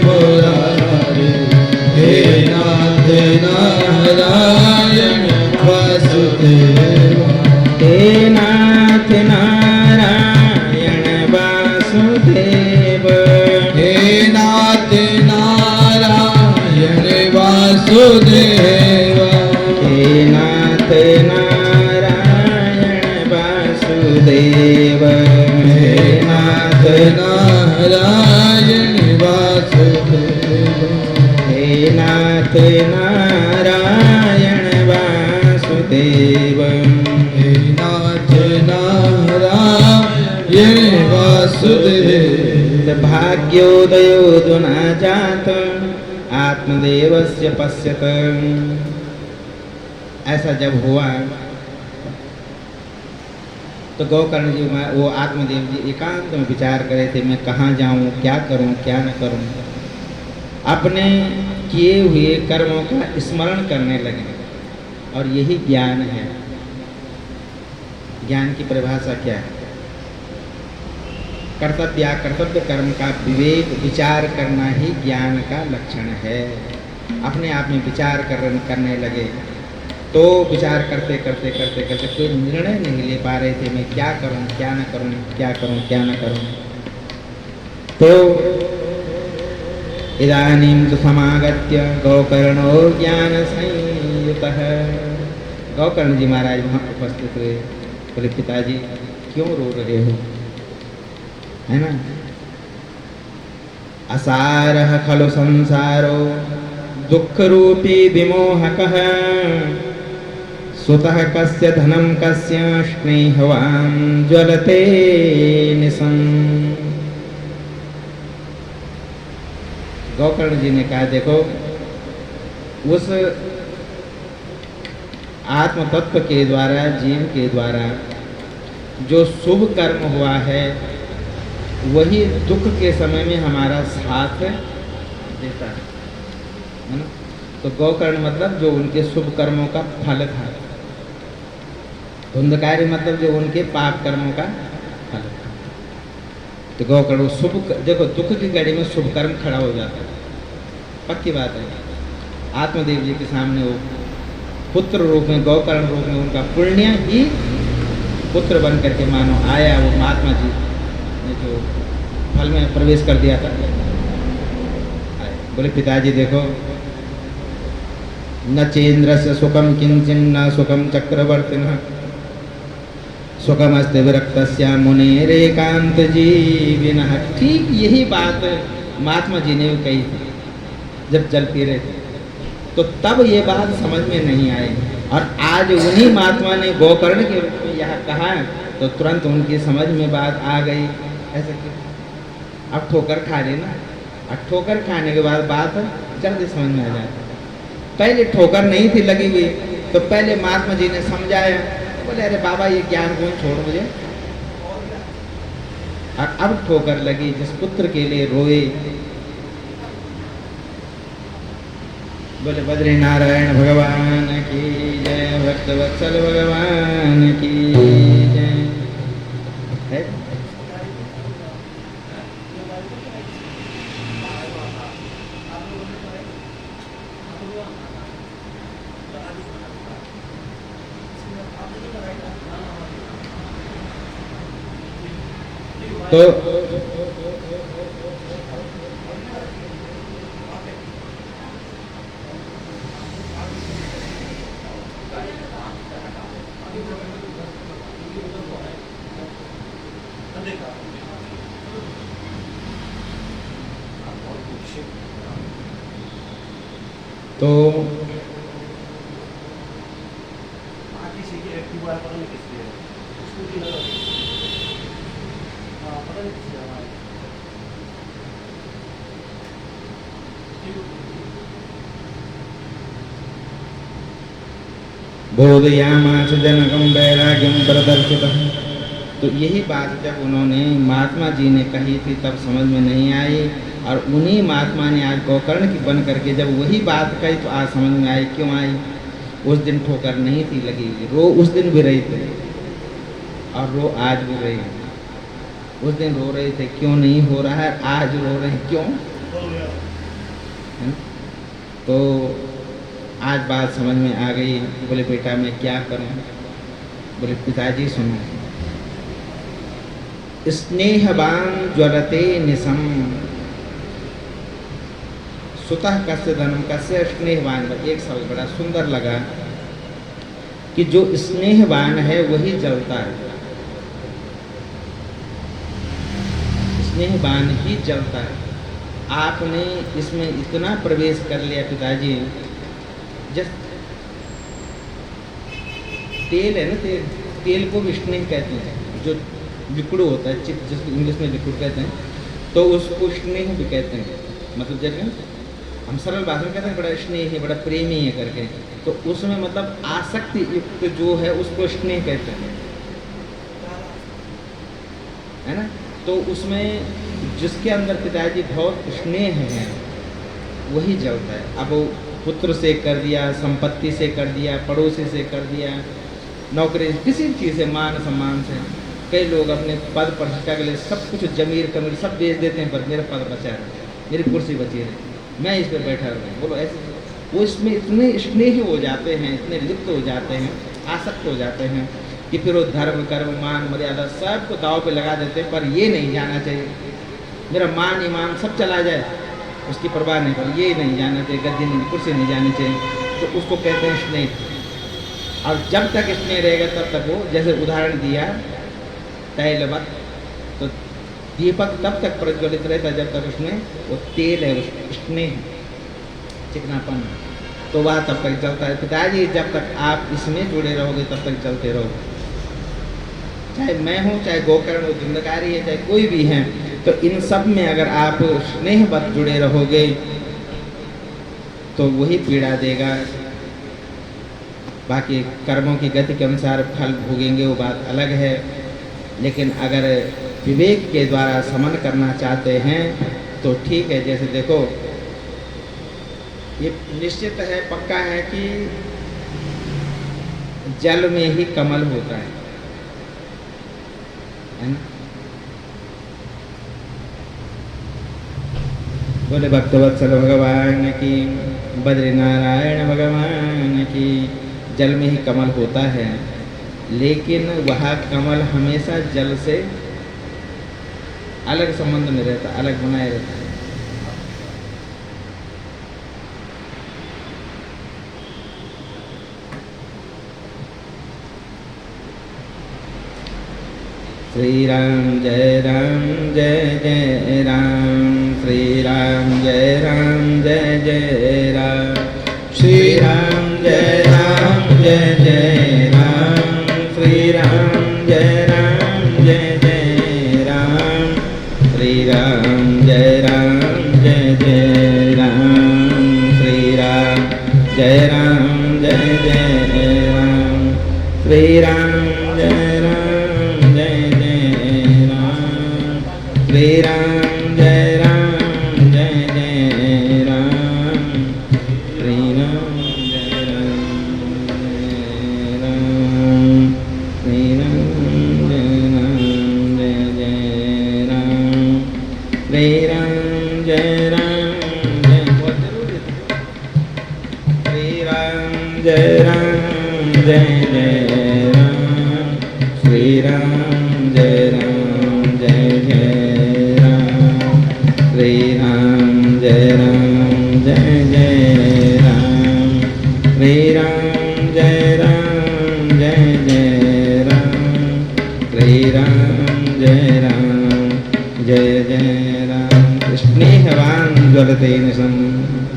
मुरारे, हे नाथ नारायण वासुदेव। हे नाथ नारायण वासुदेव। हे नाथ नारायण वासुदेव। हे नाथ नारायण वासुदेव। हे नाथ नारायण वासुदेव। हे नाथ नारायण वासुदेव। हे नाथ नारायण वासुदेव। भाग्योदयो दुना जात आत्मदेवस्य पश्यत। ऐसा जब हुआ तो गोकर्ण जी वो आत्मदेव जी एकांत में विचार करे थे, मैं कहाँ जाऊँ, क्या करूँ, क्या न करूँ। अपने किए हुए कर्मों का स्मरण करने लगे। और यही ज्ञान है। ज्ञान की परिभाषा क्या है? कर्तव्य कर्तव्य कर्म का विवेक विचार करना ही ज्ञान का लक्षण है। अपने आप में विचार करने लगे तो विचार करते करते करते करते कोई निर्णय नहीं ले पा रहे थे, मैं क्या करूं, क्या न करूं, क्या करूं, क्या न करूं। तो इदानीं तु समागत्य गोकर्णो ज्ञान संयुतः। गोकर्ण जी महाराज वहाँ उपस्थित हुए। बोले पिताजी क्यों रो रहे हो, है ना। असारः खलु संसारो दुख रूपी विमोहकः। सुतः कस्य धनं कस्य स्नेहवान् ज्वलते निशम्। गोकर्ण जी ने कहा देखो उस आत्म तत्व के द्वारा, जीव के द्वारा जो शुभ कर्म हुआ है वही दुख के समय में हमारा साथ देता है ना। तो गोकर्ण मतलब जो उनके शुभ कर्मों का फल था, धुंधकारी मतलब जो उनके पाप कर्मों का फल था। तो गोकर्ण शुभ, देखो दुख की घड़ी में शुभ कर्म खड़ा हो जाता है, पक्की बात है। आत्मदेव जी के सामने वो पुत्र रूप में, गोकर्ण रूप में उनका पुण्य ही पुत्र बन करके मानो आया। वो महात्मा जी ने जो फल में प्रवेश कर दिया था, बोले पिताजी देखो, न चेन्द्र से सुखम किंचन न सुखम चक्रवर्तिन सुखमस्ते विरक्तस्या मुनेरेकांत जीविनः। ठीक यही बात महात्मा जी ने कही थी जब जल पी रहे थे, तो तब ये बात समझ में नहीं आई। और आज उन्हीं महात्मा ने गोकर्ण के रूप में यह कहा तो तुरंत उनकी समझ में बात आ गई। ऐसे क्यों? अब ठोकर खा रहे ना, अब ठोकर खाने के बाद बात जल्दी समझ में आ जाती। पहले ठोकर नहीं थी लगी हुई, तो पहले महात्मा जी ने समझाया, बोले अरे बाबा ये ज्ञान कौन छोड़ मुझे। और अब ठोकर लगी, जिस पुत्र के लिए रोए, बोले बद्री नारायण भगवान की जय, भक्त वत्सल भगवान की जय। है? तो बोधयामास जनकं वैराग्यं प्रदर्शितम्। तो यही बात जब उन्होंने महात्मा जी ने कही थी तब समझ में नहीं आई, और उन्हीं महात्मा ने आज गोकर्ण की बन करके जब वही बात कही तो आज समझ में आई। क्यों आई? उस दिन ठोकर नहीं थी लगी हुई, रो उस दिन भी रही थी और रो आज भी रही है। उस दिन रो रहे थे क्यों नहीं हो रहा है, आज रो रहे हैं क्यों? है ना? तो आज बात समझ में आ गई। बोले बेटा मैं क्या करूं? बोले पिताजी सुनो, स्नेहवान ज्वलते निशम सुतः कस्य धनम कस्य स्नेहवान। एक शब्द बड़ा सुंदर लगा कि जो स्नेहवान है वही जलता है, स्नेहवान ही जलता है। आपने इसमें इतना प्रवेश कर लिया पिताजी, जैसे तेल है ना, तेल को भी स्नेह कहते हैं। जो लिक्विड होता है, चिप जिसको इंग्लिश में लिक्विड कहते हैं, तो उसको स्नेह भी कहते हैं। मतलब जैसे हम सरल भाषा में कहते हैं बड़ा स्नेह है, बड़ा प्रेमी है करके, तो उसमें मतलब आसक्ति युक्त जो है उसको स्नेह कहते हैं, है ना। तो उसमें जिसके अंदर पिताजी बहुत स्नेह है वही जलता है। अब वो पुत्र से कर दिया, संपत्ति से कर दिया, पड़ोसी से कर दिया, नौकरी, किसी चीज़ से, मान सम्मान से। कई लोग अपने पद प्रतिष्ठा के लिए सब कुछ जमीर कमीर सब बेच देते हैं, पर मेरा पद बचा है, मेरी कुर्सी बची है, मैं इस पर बैठा रहूँ। बोलो ऐसे वो इसमें इतने स्नेही हो जाते हैं, इतने लिप्त हो जाते हैं, आसक्त हो जाते हैं कि फिर वो धर्म कर्म मान मर्यादा सबको दाव पे लगा देते हैं। पर ये नहीं जाना चाहिए मेरा मान ईमान सब चला जाए, उसकी परवाह नहीं, पर ये नहीं जाना चाहिए, गद्दी नहीं, कुर्सी नहीं जानी चाहिए। तो उसको कहते हैं स्नेह। और जब तक स्नेह रहेगा तब तक वो, जैसे उदाहरण दिया तैलवत, तो दीपक तब तक प्रज्वलित रहता है जब तक उसमें वो तेल है, स्नेह चिकनापन, तो वह तब तक जलता है। पिताजी जब तक आप इसमें जुड़े रहोगे तब तक जलते रहोगे। चाहे मैं हूँ, चाहे गोकर्ण हो, धुंधकारी है, चाहे कोई भी है, तो इन सब में अगर आप स्नेहवत जुड़े रहोगे तो वही पीड़ा देगा। बाकी कर्मों की गति के अनुसार फल भोगेंगे, वो बात अलग है। लेकिन अगर विवेक के द्वारा समन करना चाहते हैं तो ठीक है। जैसे देखो, ये निश्चित है, पक्का है कि जल में ही कमल होता है ना? बोले भक्तवत्सल भगवान की, बद्रीनारायण भगवान की। जल में ही कमल होता है, लेकिन वह कमल हमेशा जल से अलग संबंध में रहता, अलग बनाए रहता है। श्री राम जय जय राम, श्री राम जय जय राम, श्री राम जय जय राम, श्री राम जय जय राम, श्री राम जय जय राम, श्री राम जय जय राम, श्री राम श्री राम जय जय राम, श्री राम जय राम, श्री राम जय राम, श्री राम जय बहुत जरूरी है। श्री राम जय जय राम, श्री राम जय जय राम, श्री राम जय जय राम, श्री राम जय जय राम, श्री राम जय राम। स्नेहवान ज्वलते निशम।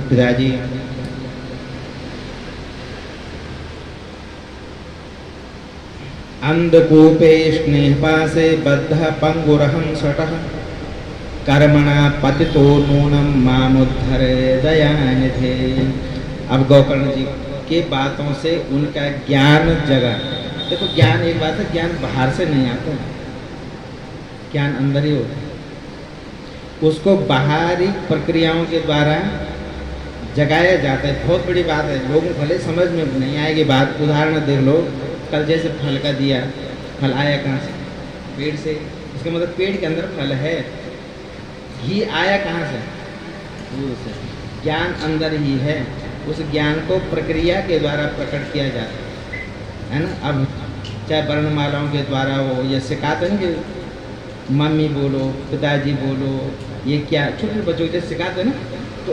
पिताजी, अंधकूपे स्नेहपासे बद्ध पंगुरहं सटः, कर्मणा पतितो नूनम मामुद्धरे दयानिधे। अब गोकर्ण जी के बातों से उनका ज्ञान जगा। देखो, ज्ञान एक बात है, ज्ञान बाहर से नहीं आता, ज्ञान अंदर ही होता है। उसको बाहरी प्रक्रियाओं के द्वारा जगाया जाता है। बहुत बड़ी बात है, लोगों को भले समझ में नहीं आएगी बात। उदाहरण देख लो, कल जैसे फल का दिया, फल आया कहाँ से? पेड़ से। इसका मतलब पेड़ के अंदर फल है। घी आया कहाँ से? दूध से। ज्ञान अंदर ही है, उस ज्ञान को प्रक्रिया के द्वारा प्रकट किया जाता है ना। अब चाहे वर्णमालाओं के द्वारा हो, या सिखाते हैं कि मम्मी बोलो, पिताजी बोलो, ये क्या, छोटे बच्चों को सिखाते हैं ना, तो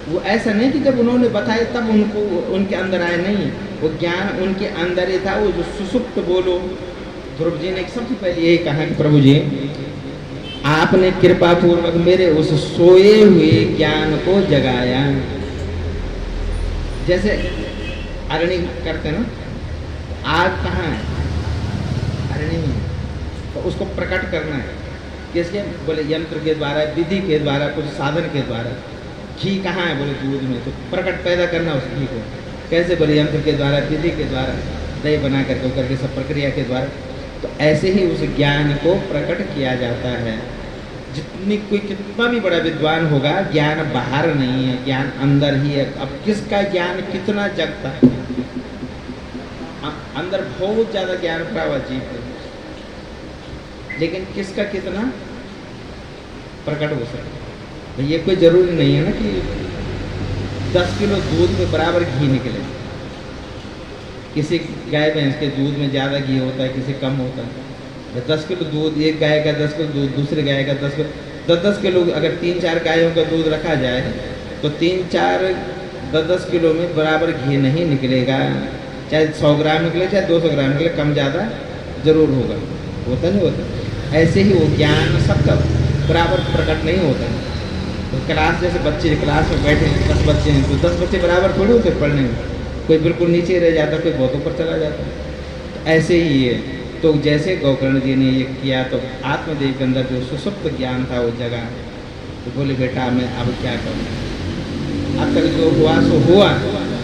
वो ऐसा नहीं कि जब उन्होंने बताया तब उनको उनके अंदर आया, नहीं, वो ज्ञान उनके अंदर ही था। वो जो सुसुप्त बोलो, ध्रुव जी ने सबसे पहले यही कहा कि प्रभु जी, आपने कृपा पूर्वक मेरे उस सोए हुए ज्ञान को जगाया। जैसे अग्नि करते ना, आग कहाँ है? अग्नि में। तो उसको प्रकट करना है किसके? बोले यंत्र के द्वारा, विधि के द्वारा, कुछ साधन के द्वारा। घी कहाँ है? बोले दूध में। तो प्रकट पैदा करना उस घी को कैसे? बोले यंत्र के द्वारा, विधि के द्वारा, दही बना करके सब प्रक्रिया के द्वारा। तो ऐसे ही उस ज्ञान को प्रकट किया जाता है। जितनी कोई कितना भी बड़ा विद्वान होगा, ज्ञान बाहर नहीं है, ज्ञान अंदर ही है। अब किसका ज्ञान कितना जगता है? अंदर बहुत ज़्यादा ज्ञान पड़ा हुआ जीव है, लेकिन किसका कितना प्रकट हो सकता है? ये कोई ज़रूरी नहीं है ना कि 10 किलो दूध में बराबर घी निकले। किसी गाय भैंस के दूध में ज़्यादा घी होता है, किसी कम होता है। 10 किलो दूध, एक गाय का 10 किलो दूध, दूसरे गाय का 10 किलो, 10-10 किलो। अगर 3-4 गायों का दूध रखा जाए तो 3-4 10-10 किलो में बराबर घी नहीं निकलेगा। चाहे 100 ग्राम निकले, चाहे 200 ग्राम निकले, कम ज़्यादा जरूर होगा। होता नहीं होता? ऐसे ही वो ज्ञान सबका बराबर प्रकट नहीं होता। तो क्लास, जैसे बच्चे क्लास में बैठे हैं, 10 बच्चे हैं, तो 10 बच्चे बराबर थोड़े होते पढ़ने में। कोई बिल्कुल नीचे रह जाता, कोई बहुत ऊपर चला जाता। तो ऐसे ही है, तो जैसे गोकर्ण जी ने ये किया तो आत्मदेव के अंदर जो सुसुप्त ज्ञान था वो जगा। तो बोले बेटा मैं अब क्या करूं, अब तक जो हुआ सो हुआ,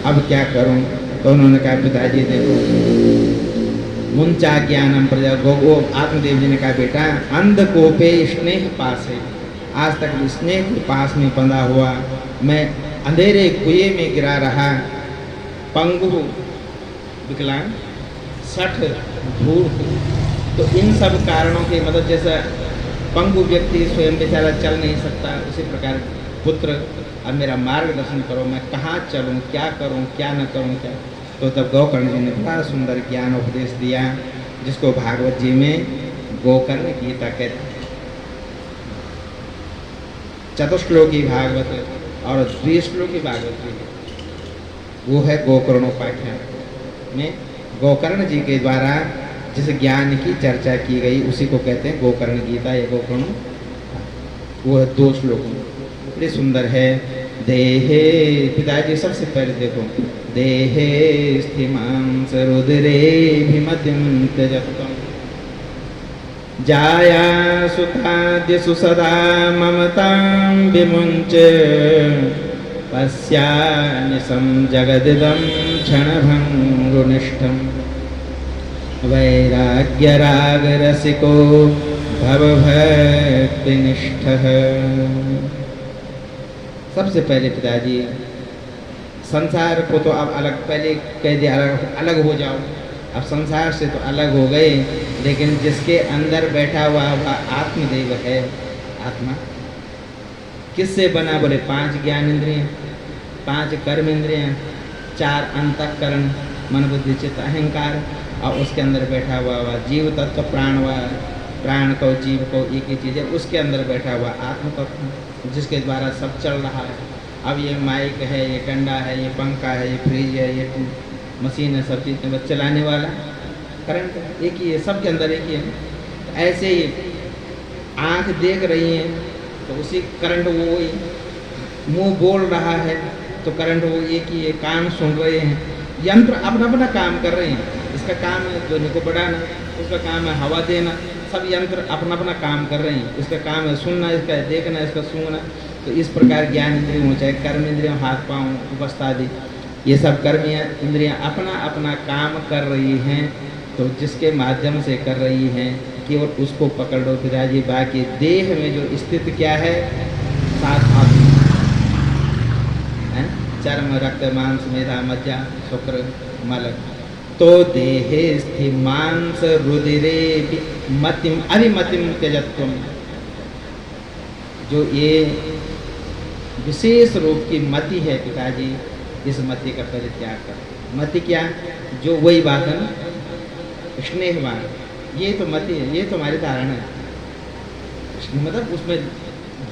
अब क्या करूं। तो उन्होंने कहा पिताजी देखो मुंचा ज्ञानम प्रजा गो। आत्मदेव जी ने कहा बेटा अंधकोपे स्नेह पास है, आज तक स्नेह के पास में बंधा हुआ मैं अंधेरे कुएं में गिरा रहा, पंगु विकलांग सठ धूर्त। तो इन सब कारणों के मतलब जैसा पंगु व्यक्ति स्वयं बेचारा चल नहीं सकता, उसी प्रकार पुत्र अब मेरा मार्गदर्शन करो, मैं कहाँ चलूँ, क्या करूँ, क्या न करूँ क्या। तो तब गोकर्ण जी ने बड़ा सुंदर ज्ञान उपदेश दिया, जिसको भागवत जी में गोकर्ण गीता कहते हैं। चतुश्लोकी भागवत और द्विश्लोकी भागवत भी है, वो है गोकर्णोपाख्यान में गोकर्ण जी के द्वारा जिस ज्ञान की चर्चा की गई उसी को कहते हैं गोकर्ण गीता या गोकर्ण। वो है 2 श्लोकों में, बड़ी सुंदर है। देहे पिताजी सबसे पहले देखो, देहे स्थिमांस रुद्रे भीमतिम त्यजत्वम् जाया सुताद्यसु सदा ममतां विमुञ्च पश्यानिशं जगदिदं क्षणभङ्गुनिष्ठम् वैराग्यरागरसिको भवभक्तिनिष्ठः। सबसे पहले पिताजी संसार को तो अब अलग, पहले कह दिया अलग हो जाओ, अब संसार से तो अलग हो गए, लेकिन जिसके अंदर बैठा हुआ वह आत्मदेव है। आत्मा किससे बना, बोले 5 ज्ञान इंद्रियाँ, 5 कर्म इंद्रियाँ, 4 अंतःकरण मन बुद्धि चित्त अहंकार, और उसके अंदर बैठा हुआ जीव तत्व प्राण को जीव को एक ही चीज़ है, उसके अंदर बैठा हुआ आत्म तत्व जिसके द्वारा सब चल रहा है। अब ये माइक है, ये डंडा है, ये पंखा है, ये फ्रिज है, ये मशीन है, सब चीज़ बस चलाने वाला करंट एक ही है, सबके अंदर एक ही है। तो ऐसे ही आँख देख रही है तो उसी करंट वो ही, मुंह बोल रहा है तो करंट वो एक ही है, कान सुन रहे हैं, यंत्र अपना अपना काम कर रहे हैं। इसका काम है ध्वनि को बढ़ाना, उसका काम है हवा देना, सब यंत्र अपना अपना काम कर रहे हैं। इसका काम है सुनना, इसका है देखना, इसका सूंघना। तो इस प्रकार ज्ञान इंद्रियों हो, चाहे कर्म इंद्रियों हाथ पाँव उपस्थ आदि, ये सब कर्म इंद्रियाँ अपना अपना काम कर रही हैं। तो जिसके माध्यम से कर रही हैं केवल उसको पकड़ लो पिताजी। बाकी देह में जो स्थिति क्या है, 7 आत्मा है, चर्म रक्त मांस मेधा मज्जा शुक्र मल। तो देहे स्थि मांस रुधिरे मतिम अभिमतिम त्यजत्वम्, जो ये विशेष रूप की मति है पिताजी, इस मति का परित्याग कर। मति क्या, जो वही बात है ना, स्नेहवान, ये तो मति है, ये तो हमारी धारणा है। मतलब उसमें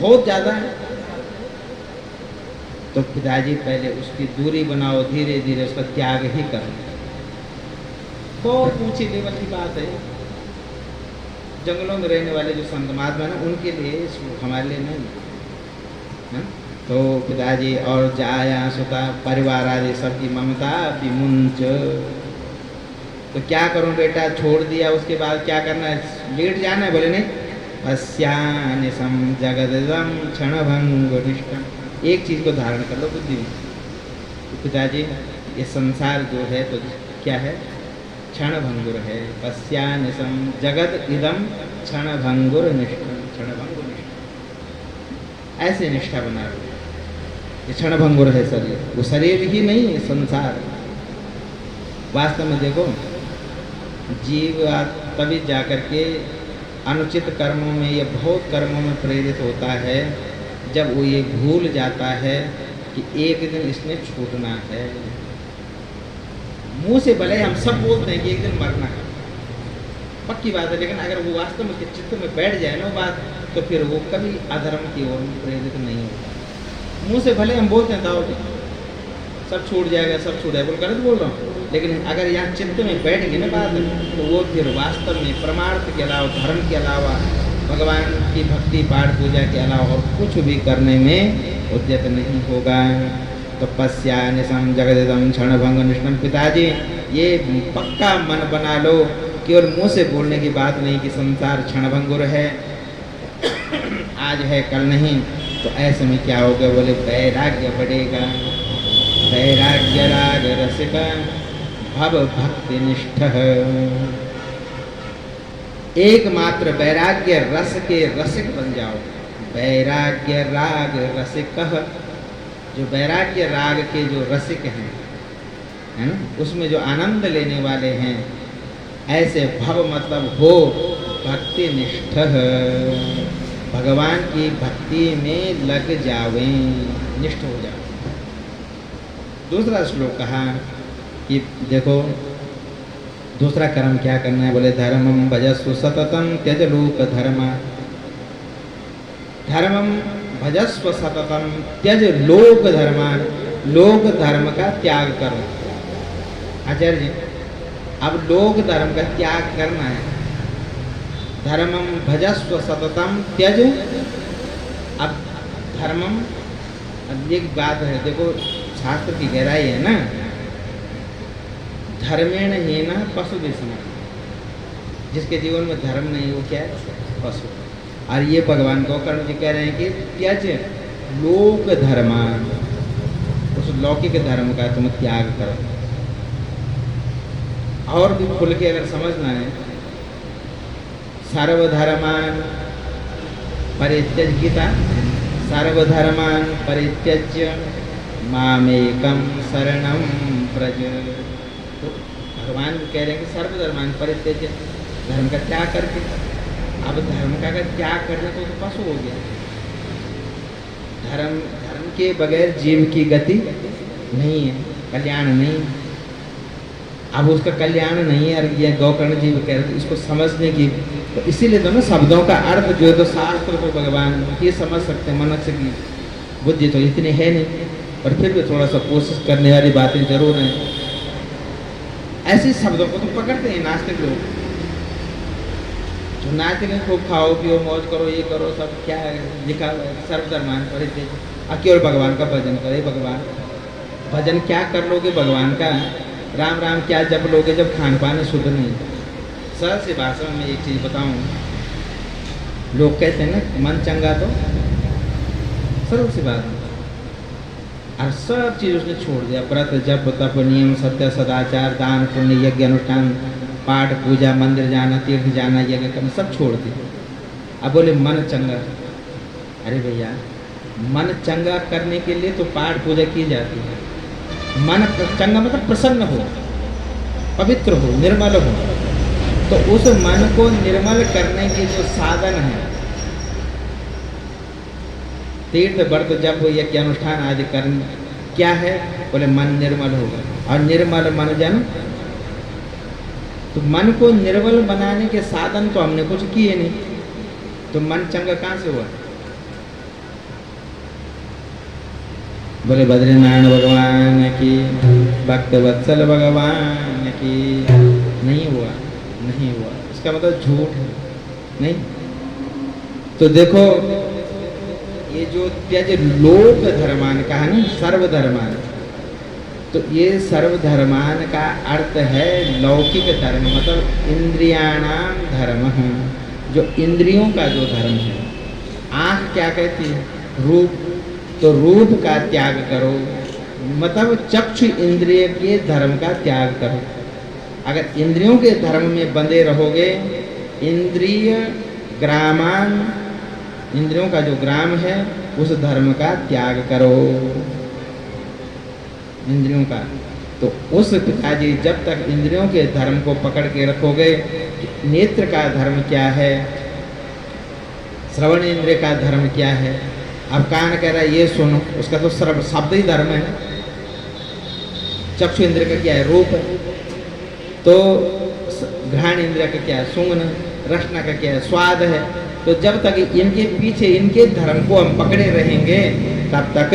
बहुत ज़्यादा है, तो पिताजी पहले उसकी दूरी बनाओ, धीरे धीरे उसका त्याग ही करो। बहुत ऊंची लेवल की बात है, जंगलों में रहने वाले जो संत महात्मा है उनके लिए, हमारे लिए नहीं है। तो पिताजी और जाया सुता परिवार आदि सबकी ममता विमुंच। तो क्या करूं बेटा, छोड़ दिया, उसके बाद क्या करना है, लेट जाना है, बोले नहीं, पश्यानिशं जगदिदं क्षणभंगुनिष्ठम्। एक चीज़ को धारण कर लो बुद्धि में। तो पिताजी ये संसार जो है तो क्या है, क्षणभंगुर है। पश्यानिशं जगद इदम क्षणभंगुर निष्ठम, क्षणभंगुर निष्ठा, ऐसे निष्ठा बना लो। ये क्षणभंगुर है शरीर, वो शरीर ही नहीं है संसार। वास्तव में देखो, जीव तभी जाकर के अनुचित कर्मों में या बहुत कर्मों में प्रेरित होता है जब वो ये भूल जाता है कि एक दिन इसने छूटना है। मुंह से भले हम सब बोलते हैं कि एक दिन मरना है, पक्की बात है, लेकिन अगर वो वास्तव में उसके चित्त में बैठ जाए ना बात, तो फिर वो कभी अधर्म की ओर प्रेरित नहीं होता। मुंह से भले हम बोलते हैं दाओ सब छूट जाएगा, सब छूट जाएगा, गलत बोल रहा हूँ, लेकिन अगर यहाँ चित्त में बैठ गई ना बात, तो वो फिर वास्तव में परमार्थ के अलावा, धर्म के अलावा, भगवान की भक्ति पाठ पूजा के अलावा और कुछ भी करने में उद्यत नहीं होगा। तो पश्यानिशं जगदिदं क्षणभंगुनिष्ठम्। पिताजी ये पक्का मन बना लो केवल मुंह से बोलने की बात नहीं कि संसार क्षणभंगुर है, आज है कल नहीं, तो ऐसे में क्या होगा? बोले वैराग्य बढ़ेगा। वैराग्य राग रसिका भव भक्ति निष्ठ। एकमात्र वैराग्य रस के रसिक बन जाओ। वैराग्य राग रसिक, जो वैराग्य राग के जो रसिक हैं, है ना, उसमें जो आनंद लेने वाले हैं, ऐसे भव मतलब हो भक्ति निष्ठ, भगवान की भक्ति में लग जावे, निष्ठ हो जाओ। दूसरा श्लोक कहा कि देखो दूसरा कर्म क्या करना है? बोले धर्मम भजस्व सततम त्यज लोक धर्मा। धर्मम भजस्व सततम त्यज लोक धर्मान। लोक धर्म का त्याग करो। आचार्य जी, अब लोक धर्म का त्याग करना है। धर्मम भजस्व सततम त्यज। अब धर्मम, अब एक बात है, देखो शास्त्र की गहराई है ना। धर्मेण हीना पशु विस्मृत, जिसके जीवन में धर्म नहीं वो क्या है? पशु। और ये भगवान गोकर्ण जी कह रहे हैं कि त्यज लोक धर्मान, उस लौकिक धर्म का तुम त्याग करो। और भी खुल के अगर समझना है, सर्वधर्मान परित्यज, गीता, सर्वधर्मान परित्यज्य मामेकम शरणम व्रज। तो भगवान कह रहे हैं कि सर्वधर्मान परित्यज्य, धर्म का त्याग करके। अब धर्म का अगर त्याग करना तो पशु हो गया। धर्म के बगैर जीव की गति नहीं है, कल्याण नहीं। अब उसका कल्याण नहीं है, और ये गोकर्ण जीव कह रहे थे इसको समझने की, तो इसीलिए दोनों शब्दों का अर्थ जो है तो शास्त्र को भगवान ये समझ सकते हैं, मनुष्य की बुद्धि तो इतनी है नहीं, पर फिर भी थोड़ा सा कोशिश करने वाली बातें जरूर हैं। ऐसे शब्दों को तो पकड़ते हैं नास्तिक लोग, जो नास्तिक हैं खूब खाओ पियो मौज करो, ये करो, सब क्या है लिखा हुआ है, सर्वधर्मान परित्यज्य, केवल भगवान का भजन करे। भगवान भजन क्या कर लोगे भगवान का? राम राम क्या जप लोगे जब खान पान शुद्ध नहीं? सरल सी भाषा में एक चीज़ बताऊं, लोग कहते हैं ना मन चंगा, तो सरल सी बात है, और सब चीज़ उसने छोड़ दिया। व्रत जप तप नियम सत्य सदाचार दान पुण्य यज्ञ अनुष्ठान पाठ पूजा मंदिर जाना तीर्थ जाना यज्ञ करना सब छोड़ दिया। अब बोले मन चंगा। अरे भैया, मन चंगा करने के लिए तो पाठ पूजा की जाती है। मन चंगा मतलब प्रसन्न हो, पवित्र हो, निर्मल हो। तो उस मन को निर्मल करने के जो साधन है, तीर्थ व्रत जप यज्ञ अनुष्ठान आदि कर्म क्या है? बोले मन निर्मल होगा। और निर्मल मन जन, तो मन को निर्मल बनाने के साधन तो हमने कुछ किए नहीं, तो मन चंगा कहाँ से हुआ? बोले बद्रीनारायण भगवान की, भक्त वत्सल भगवान की। नहीं हुआ, नहीं हुआ, इसका मतलब झूठ है, नहीं। तो देखो ये जो त्यज लोक धर्मान का है ना, सर्वधर्मान, तो ये सर्वधर्मान का अर्थ है लौकिक धर्म, मतलब इंद्रियाणाम धर्म है, जो इंद्रियों का जो धर्म है। आँख क्या कहती है? रूप, तो रूप का त्याग करो, मतलब चक्षु इंद्रिय के धर्म का त्याग करो। अगर इंद्रियों के धर्म में बंधे रहोगे, इंद्रिय ग्रामान, इंद्रियों का जो ग्राम है उस धर्म का त्याग करो, इंद्रियों का। तो उस पिताजी जब तक इंद्रियों के धर्म को पकड़ के रखोगे, नेत्र का धर्म क्या है, श्रवण इंद्रिय का धर्म क्या है, अब कान कह रहा है ये सुनो, उसका तो शब्द ही धर्म है। चक्षु इंद्रिय का क्या है? रूप है। तो घ्राण इंद्रिय का क्या है? सूंघना। रसना का क्या है? स्वाद है। तो जब तक इनके पीछे इनके धर्म को हम पकड़े रहेंगे, तब तक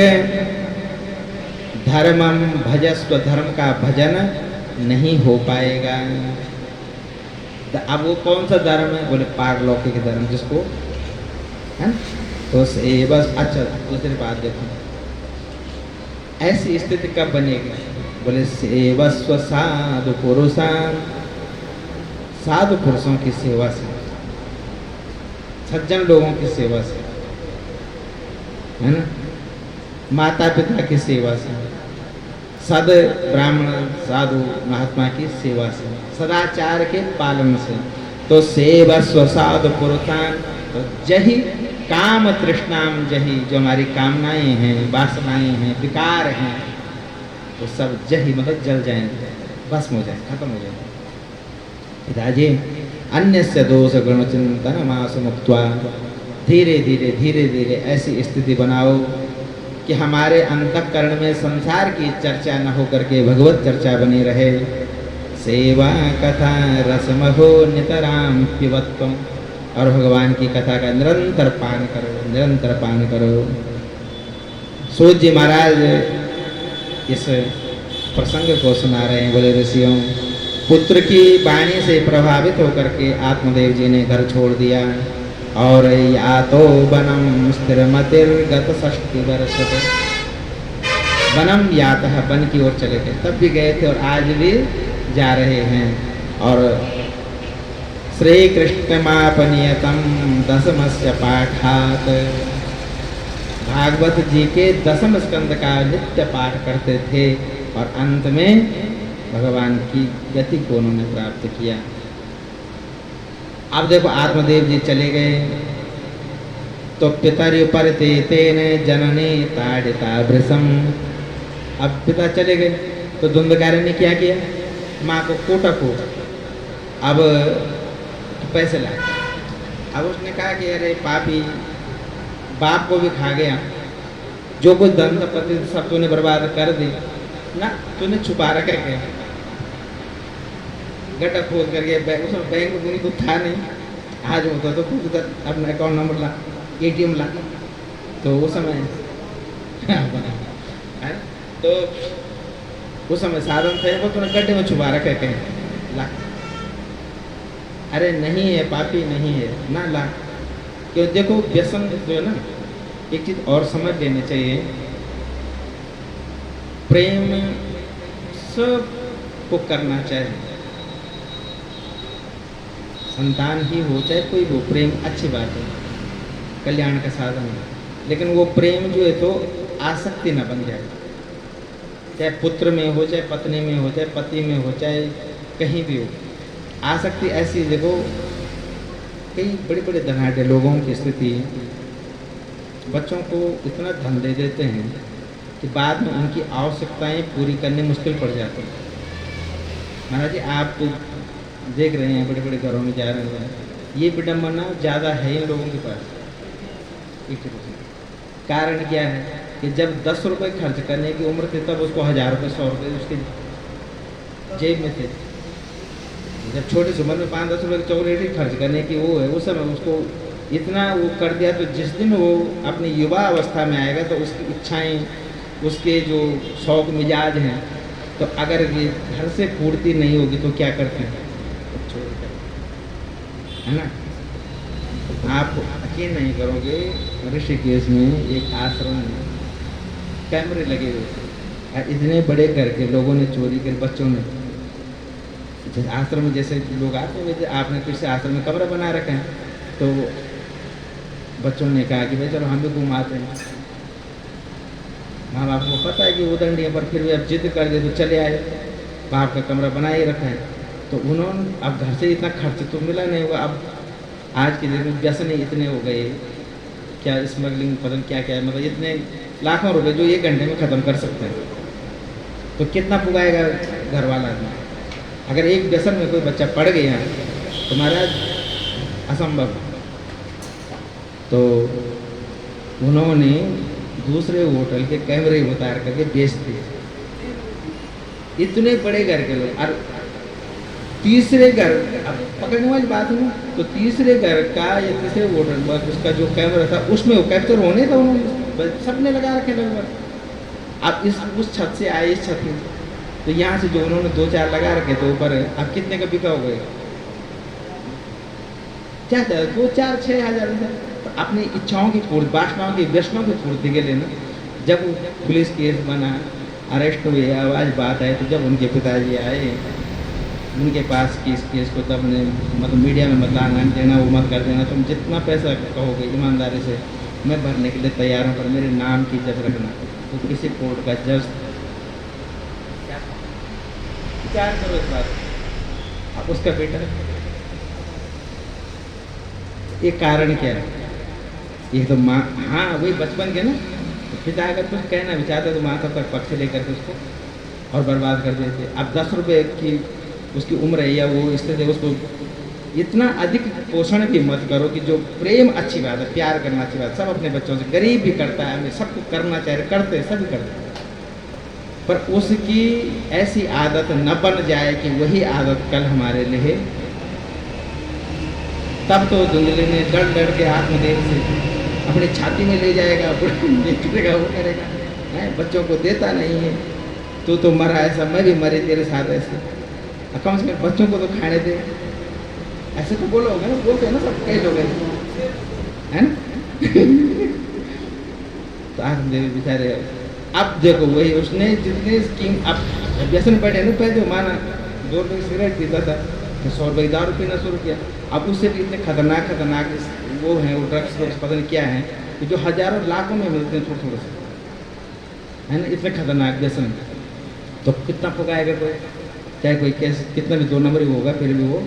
धर्मम भजस्व, धर्म का भजन नहीं हो पाएगा। तो अब वो कौन सा धर्म है? बोले पारलौकिक धर्म, जिसको है ना, तो बस। अच्छा, दूसरी बात देखो, ऐसी स्थिति कब बनेगी? बोले सेवस्व साधु पुरुषान साधु पुरुषों की सेवा से, सज्जन लोगों की सेवा से, है ना, माता पिता की सेवा से, सद ब्राह्मण साधु महात्मा की सेवा से, सदाचार के पालन से। तो सेवस्व साधु पुरुषान, तो जही काम तृष्णाम जही, जो हमारी कामनाएं हैं, वासनाएं हैं, विकार हैं, वो सब जही मतलब जल जाएंगे, भस्म हो जाए, खत्म हो जाएंगे। पिताजी अन्यस्य दोष गुण चिंतन मास मुक्त्वा, धीरे धीरे धीरे धीरे ऐसी स्थिति बनाओ कि हमारे अंतःकरण में संसार की चर्चा न होकर के भगवत चर्चा बनी रहे। सेवा कथा रसमहो नितराम पिबत्वम, और भगवान की कथा का निरंतर पान करो, निरंतर पान करो। सूत जी महाराज इस प्रसंग को सुना रहे हैं। बोले ऋषियों, पुत्र की वाणी से प्रभावित होकर के आत्मदेव जी ने घर छोड़ दिया और या तो वनम स्थिरमतिर्गत 60 वर्ष, वनम यातः, वन की ओर चले गए। तब भी गए थे और आज भी जा रहे हैं। और श्री कृष्णमापनियतम दशमस्य पाठात, भागवत जी के 10वें स्कंद का नित्य पाठ करते थे और अंत में भगवान की गति को उन्होंने प्राप्त किया। अब देखो आत्मदेव जी चले गए तो पितरुपरते तेन जननी ताड़िता वृषम। अब पिता चले गए तो धुंधकारी ने क्या किया, माँ को कोटा कोट, अब पैसे लाए। अब उसने कहा कि अरे पापी, बाप को भी खा गया, जो कुछ धन संपत्ति सब तूने बर्बाद कर दी ना, तूने छुपा रखा क्या, गड्ढा खोद करके उसमें बैंक में तो था नहीं, आज होता तो खुद अपना अकाउंट नंबर ला, ATM ला, तो उस समय तो उस समय साधन थे, वो तूने गड्ढे में छुपा रखा कहीं, ला। अरे नहीं है पापी, नहीं है ना, ला। क्यों, देखो व्यसन जो है ना, एक चीज और समझ लेनी चाहिए, प्रेम सब को करना चाहिए, संतान ही हो चाहे कोई हो, प्रेम अच्छी बात है, कल्याण का साधन है। लेकिन वो प्रेम जो है तो आसक्ति ना बन जाए, चाहे पुत्र में हो, चाहे पत्नी में हो, चाहे पति में हो, चाहे कहीं भी हो। आसक्ति ऐसी, देखो कई बड़े बड़े धनाढ़ लोगों की स्थिति, बच्चों को इतना धन दे देते हैं कि बाद में उनकी आवश्यकताएं पूरी करनी मुश्किल पड़ जाती है। महाराज जी आप तो देख रहे हैं, बड़े बड़े घरों में जा रहे हैं, ये विडम्बना ज़्यादा है इन लोगों के पास। कारण क्या है कि जब 10 रुपये खर्च करने की उम्र थी तब उसको 1000 रुपये 100 रुपये उसके जेब में थे। जब छोटी सी उम्र में 5-10 रुपये की चॉकलेट ही खर्च करने की वो है, उस समय उसको इतना वो कर दिया, तो जिस दिन वो अपनी युवा अवस्था में आएगा तो उसकी इच्छाएं, उसके जो शौक मिजाज हैं, तो अगर ये घर से पूर्ति नहीं होगी तो क्या करते हैं, है ना। आप यकीन नहीं करोगे, ऋषिकेश में एक आश्रम में कैमरे लगे हुए थे, इतने बड़े करके लोगों ने चोरी कर, बच्चों ने, जैसे आश्रम में जैसे लोग आते हैं, आपने किसी आश्रम में कमरा बना रखे हैं, तो बच्चों ने कहा कि भाई चलो हम भी घुमाते हैं। माँ बाप को पता है कि वो दंडी है, पर फिर भी अब जिद कर दे तो चले आए, बाप का कमरा बना ही रखा है। तो उन्होंने, अब घर से इतना खर्च तो मिला नहीं होगा, अब आज के दिन में व्यसन इतने हो गए, क्या स्मगलिंग पता क्या क्या, मतलब इतने लाखों रुपए जो 1 घंटे में ख़त्म कर सकते हैं, तो कितना पुगाएगा घर वाला आदमी। अगर एक व्यसन में कोई बच्चा पड़ गया तो महाराज असंभव। तो उन्होंने दूसरे होटल के कैमरे उतार करके बेच दिए, इतने बड़े घर के लोग। और तीसरे घर, अब पकड़ने वाली बात है, तो तीसरे घर का या तीसरे होटल उसका जो कैमरा था उसमें वो कैप्चर होने था, उन्होंने सबने लगा रखे लगभग। अब उस छत से आए इस छत में, तो यहाँ से जो उन्होंने 2-4 लगा रखे थे ऊपर, अब कितने का बिका हो गए, क्या 2-4-6 हज़ार। तो अपनी इच्छाओं की पूर्ति, वासनाओं की, व्यसनों की पूर्ति के लिए ना, जब पुलिस केस बना, अरेस्ट हुए, आवाज बात आई, तो जब उनके पिताजी आए उनके पास कि इस केस को तब ने मतलब मीडिया में मत आना देना, वो मत कर देना, तुम जितना पैसा कहोगे ईमानदारी से मैं भरने के लिए तैयार हूँ, पर मेरे नाम की इज्जत रखना। तो किसी कोर्ट का जज विचार करो इस बात, अब उसका बेटा ये कारण क्या है? ये तो माँ, हाँ वही बचपन के ना, तो पिता अगर कुछ कहना भी चाहते तो माँ तक पक्ष लेकर के उसको और बर्बाद कर देते। अब 10 रुपये की उसकी उम्र है या वो स्थिति है, उसको इतना अधिक पोषण भी मत करो कि जो प्रेम अच्छी बात है, प्यार करना अच्छी बात, सब अपने बच्चों से, गरीब भी करता है, हमें सबको करना चाहिए, करते सभी करते हैं, पर उसकी ऐसी आदत न बन जाए कि वही आदत कल हमारे लिए। तब तो धुंधले ने डर डर के आत्मदेव से अपनी छाती में ले जाएगा, करेगा, वो करेगा, है बच्चों को देता नहीं है, तू तो मरा ऐसा, मैं भी मरे तेरे साथ ऐसे, कम से कम बच्चों को तो खाने दे, ऐसे तो बोलोगे ना, बोलते हैं ना सब कई लोग है ना। तो आत्मदेव बेचारे, अब देखो वही उसने जितने स्कीम, अब व्यसन बैठे ना, पहले माना 2 रुपये सिगरेट पीता था तो 100 रुपये दारू पीना शुरू किया, अब उससे भी इतने खतरनाक खतरनाक वो हैं, वो ड्रग्स पता नहीं क्या हैं, कि जो हजारों लाखों में मिलते हैं थोड़े थोड़े से, है ना, इतने खतरनाक व्यसन। तो कितना पकाएगा कोई, चाहे कोई कैसे कितना भी 2 नंबर ही होगा, फिर भी वो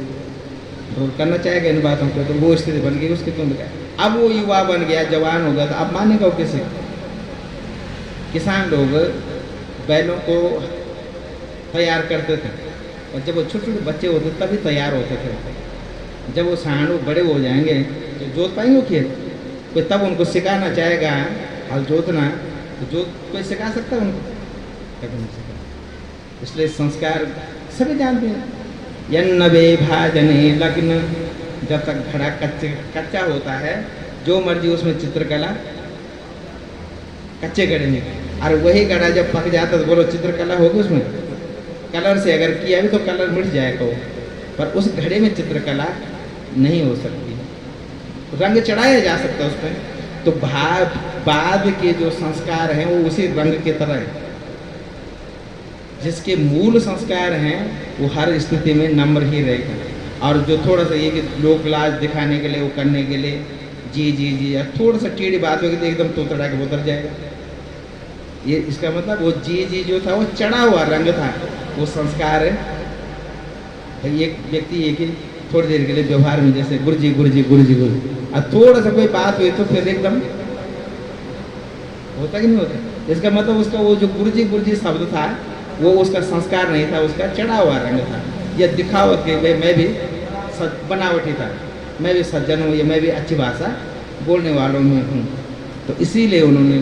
रोल करना चाहेगा इन बातों को, तो वो स्थिति बन गई उसके, तुम अब वो युवा बन गया, जवान हो गया, तो अब मानेगा वो किसी। किसान लोग बैलों को तैयार करते थे, और जब वो छोटे छोटे बच्चे होते तभी तैयार होते थे, जब वो साढ़ू बड़े हो जाएंगे तो जोत पाएंगे खेत, कोई तब उनको सिखाना चाहेगा हल जोतना, तो जोत कोई सिखा सकता है उनको? कभी नहीं सिखा। इसलिए संस्कार सभी जानते हैं, यन्नवे भाजने लग्न, जब तक घड़ा कच्चा होता है, जो मर्जी उसमें चित्रकला कच्चे घड़े में, और वही घड़ा जब पक जाता तो बोलो चित्रकला होगी उसमें? कलर से अगर किया भी तो कलर मिट जाएगा वो, पर उस घड़े में चित्रकला नहीं हो सकती, रंग चढ़ाया जा सकता है उसमें। तो बाद के जो संस्कार हैं वो उसी रंग की तरह है, जिसके मूल संस्कार हैं वो हर स्थिति में नम्र ही रहेगा, और जो थोड़ा सा ये कि लोक लाज दिखाने के लिए, वो करने के लिए जी जी जी, या थोड़ा सा टेढ़ी बात होगी तो एकदम तोतड़ा के उतर जाएगा। ये इसका मतलब वो जी जी जो था वो चढ़ा हुआ रंग था, वो संस्कार है। एक व्यक्ति एक ही थोड़ी देर के लिए व्यवहार में जैसे गुरुजी गुरुजी गुरुजी गुरुजी, और थोड़ा सा कोई बात हुई तो फिर एकदम होता कि नहीं होता? इसका मतलब उसका वो जो गुरुजी गुरुजी शब्द था वो उसका संस्कार नहीं था, उसका चढ़ा हुआ रंग था, यह दिखावट के भाई मैं भी बनावटी था, मैं भी सज्जन हूँ, ये मैं भी अच्छी भाषा बोलने वालों में हूँ। तो इसीलिए उन्होंने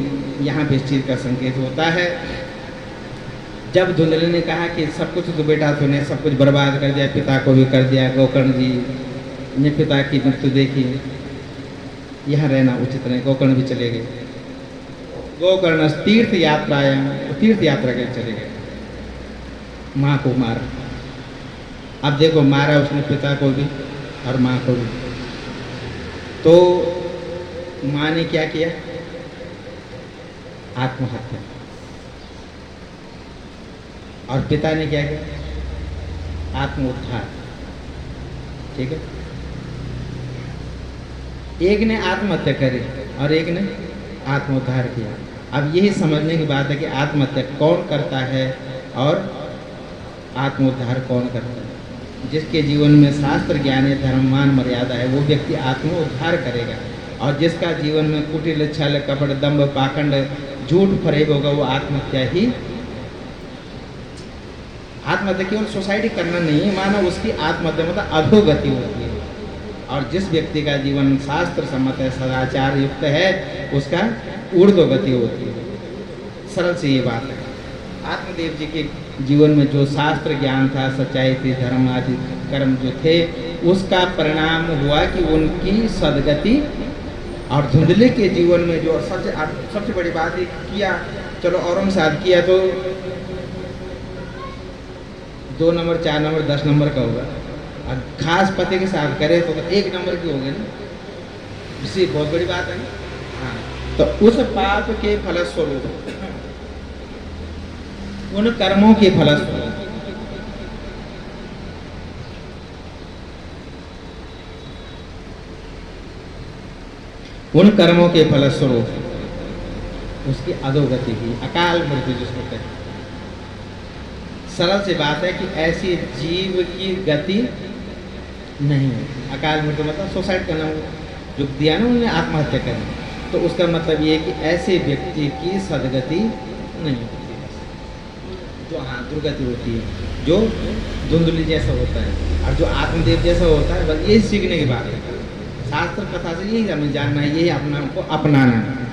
यहाँ पे इस चीज़ का संकेत होता है। जब धुंधले ने कहा कि सब कुछ तो बेटा तूने सब कुछ बर्बाद कर दिया, पिता को भी कर दिया, गोकर्ण जी ने पिता की मृत्यु देखी, यहाँ रहना उचित नहीं, गोकर्ण भी चले गए। गोकर्ण तीर्थ यात्रा के चले गए, माँ को मारा। अब देखो मारा उसने पिता को भी और माँ को भी, तो माँ ने क्या किया? आत्महत्या। और पिता ने क्या किया? आत्मोद्धार। ठीक है, एक ने आत्महत्या करी और एक ने आत्मोद्धार किया। अब यही समझने की बात है कि आत्महत्या कौन करता है और आत्मोद्धार कौन करता है। जिसके जीवन में शास्त्र ज्ञान है, धर्म मान मर्यादा है, वो व्यक्ति आत्मोद्धार करेगा, और जिसका जीवन में कुटिल छल कपट दंभ पाखंड झूठ फरेब होगा वो आत्महत्या ही। आत्महत्या केवल सोसाइटी करना नहीं है, माना उसकी आत्महत्या मतलब अधोगति होती है, और जिस व्यक्ति का जीवन शास्त्र सम्मत है, सदाचार युक्त है, उसका ऊर्ध्वगति होती है। सरल सी ये बात है। आत्मदेव जी के जीवन में जो शास्त्र ज्ञान था, सच्चाई थी, धर्म आदि कर्म जो थे, उसका परिणाम हुआ कि उनकी सदगति। और धुंधले के जीवन में जो सबसे बड़ी बात है किया, चलो औरों के साथ किया तो 2 नंबर 4 नंबर 10 नंबर का होगा, और खास पति के साथ करे तो 1 नंबर की होगी ना, इसी बहुत बड़ी बात है ना। हाँ, तो उस पाप के फलस्वरूप, उन कर्मों के फलस्वरूप उन कर्मों के फलस्वरूप उसकी अधोगति की, अकाल मृत्यु जिसको कहते हैं। सरल सी बात है कि ऐसी जीव की गति नहीं होती। अकाल मृत्यु मतलब सुसाइड करना, जो दिया ना उन्होंने, आत्महत्या करनी, तो उसका मतलब ये है कि ऐसे व्यक्ति की सदगति नहीं होती है। जो हाँ दुर्गति होती है, जो धुंधली जैसा होता है और जो आत्मदेव जैसा होता है, बस यही सीखने की बात है। शास्त्र कथा से यही हमें जानना है, यही अपना को अपनाना है।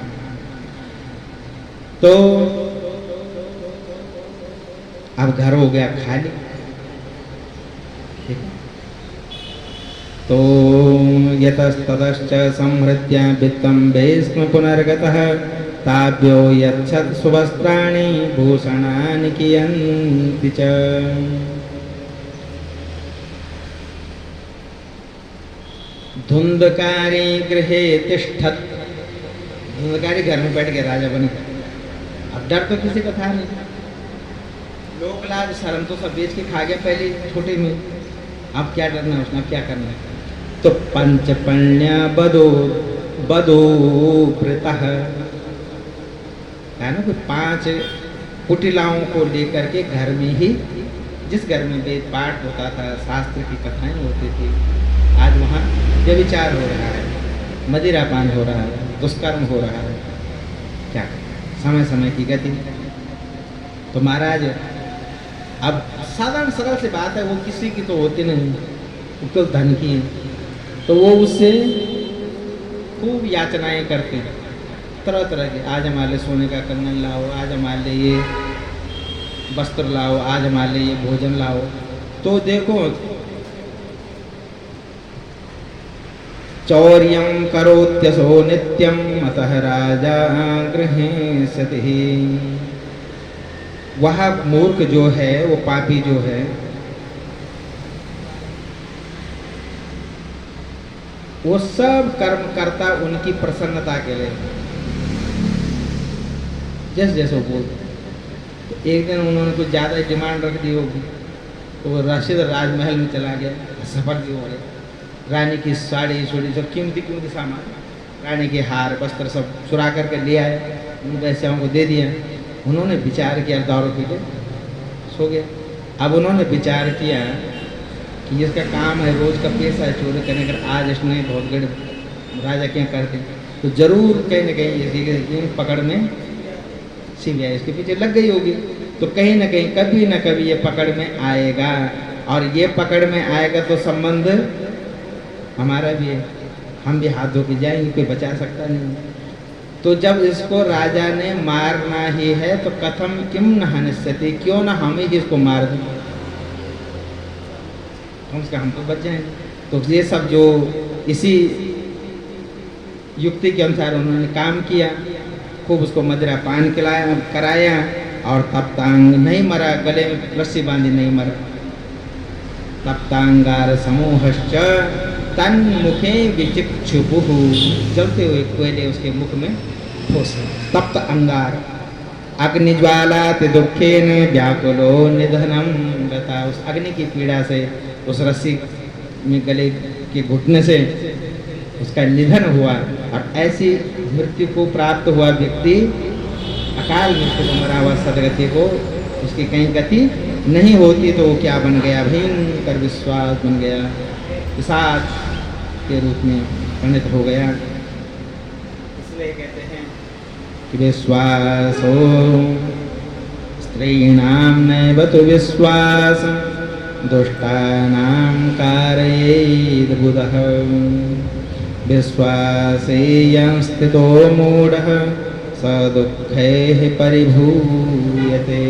तो अब घर हो गया खाली, ठीक है। तो यतस्ततश्च संहृत्य वित्तं भीष्म पुनर्गतः ताभ्यो यच्छत् सुवस्त्राणि भूषणानि कियन्ति च। धुंधकारी गृहे तिष्ठत्, धुंधकारी घर में बैठ के राजा बने। अब डर तो किसी का था नहीं, लोक लाज शर्म तो सब बेच के खा गया पहले छोटे में, अब क्या डरना उसने, अब क्या करना है। तो पंचपण्य बदो बदो प्रतः है ना, कोई 5 कुटिलाओं को लेकर के घर में ही, जिस घर में वेद पाठ होता था, शास्त्र की कथाएं होती थी, आज वहाँ व्यभिचार हो रहा है, मदिरापान हो रहा है, दुष्कर्म हो रहा है। क्या समय समय की गति। तो महाराज अब साधारण सरल सी बात है, वो किसी की तो होती नहीं, वो केवल धन की है, तो वो उससे खूब याचनाएं करते हैं, तरह तरह के। आज हमारे लिए सोने का कंगन लाओ, आज हमारे लिए ये वस्त्र लाओ, आज हमारे लिए ये भोजन लाओ। तो देखो, चौर्यं करोत्यसो नित्यं अतः राजा गृहीष्यति। वह मूर्ख जो है, वो पापी जो है, वो सब कर्म करता उनकी प्रसन्नता के लिए, जैसे जैसे वो बोलते। तो एक दिन उन्होंने कुछ ज़्यादा डिमांड रख दी होगी, तो वो रशीद राजमहल में चला गया, सफर भी हो गया। रानी की साड़ी छोड़ी सब कीमती कीमती सामान, रानी के हार वस्त्र सब चुरा करके ले आए, उन वैश्याओं को दे दिया। उन्होंने विचार किया, दारू पी के सो गया। अब उन्होंने विचार किया कि इसका काम है, रोज का पेशा है चोरी करने का, आज इसने बहुत बड़े राजा क्या करते, तो जरूर कहीं ना कहीं इसकी पकड़ में सीबीआई इसके पीछे लग गई होगी। तो कहीं ना कहीं कभी ना कभी ये पकड़ में आएगा, और ये पकड़ में आएगा तो संबंध हमारा भी है, हम भी हाथ धो के जाएंगे, कोई बचा सकता नहीं। तो जब इसको राजा ने मारना ही है, तो कथम किम न हनिष्यति, क्यों ना हम ही इसको मार दें, हम तो बच जाएंगे। तो ये सब जो इसी युक्ति के अनुसार उन्होंने काम किया, खूब उसको मदिरा पान कराया, और तप्तांग नहीं मरा, गले में रस्सी बांधी नहीं मरा। तप्तांगार समूहश्च तन मुखे विचिक्षुपुः, जलते हुए कोयले उसके मुख में ठोसे। तप्त अंगार अग्निज्वाला ते दुखेन व्याकुलो निधनम गता, उस अग्नि की पीड़ा से, उस रस्सी में गले के घुटने से उसका निधन हुआ। और ऐसी मृत्यु को प्राप्त हुआ व्यक्ति, अकाल मृत्यु को मरा हुआ सदगति को, उसकी कहीं गति नहीं होती। तो वो क्या बन गया, भयंकर विश्वास बन गया, विषाद के रूप में परिणत हो गया। इसलिए कहते हैं कि विश्वासो स्त्रीणां नैव तु विश्वास दुष्टानां कारयेद बुधः, विश्वासेयं स्थितो मूढः स दुःखैः परिभूयते।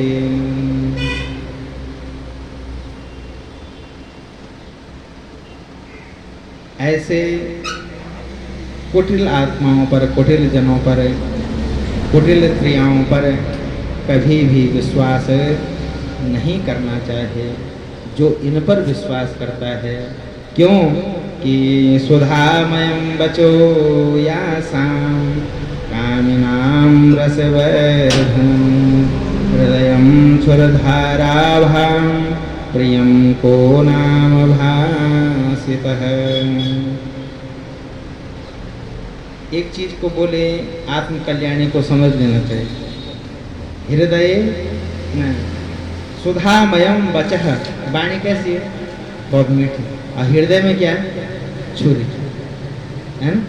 ऐसे कुटिल आत्माओं पर, कुटिल जनों पर, कुटिल क्रियाओं पर कभी भी विश्वास नहीं करना चाहिए। जो इन पर विश्वास करता है, क्यों कि सुधामयं बचो यासां कामिनां रसवर्धनं हृदयं क्षुरधाराभां प्रियं को नाम भासितः। एक चीज को बोले आत्म कल्याणी को समझ लेना चाहिए। हृदय न सुधामयम वचः, वाणी कैसी है? बहुत मीठी। और हृदय में क्या है? छुरी, है ना?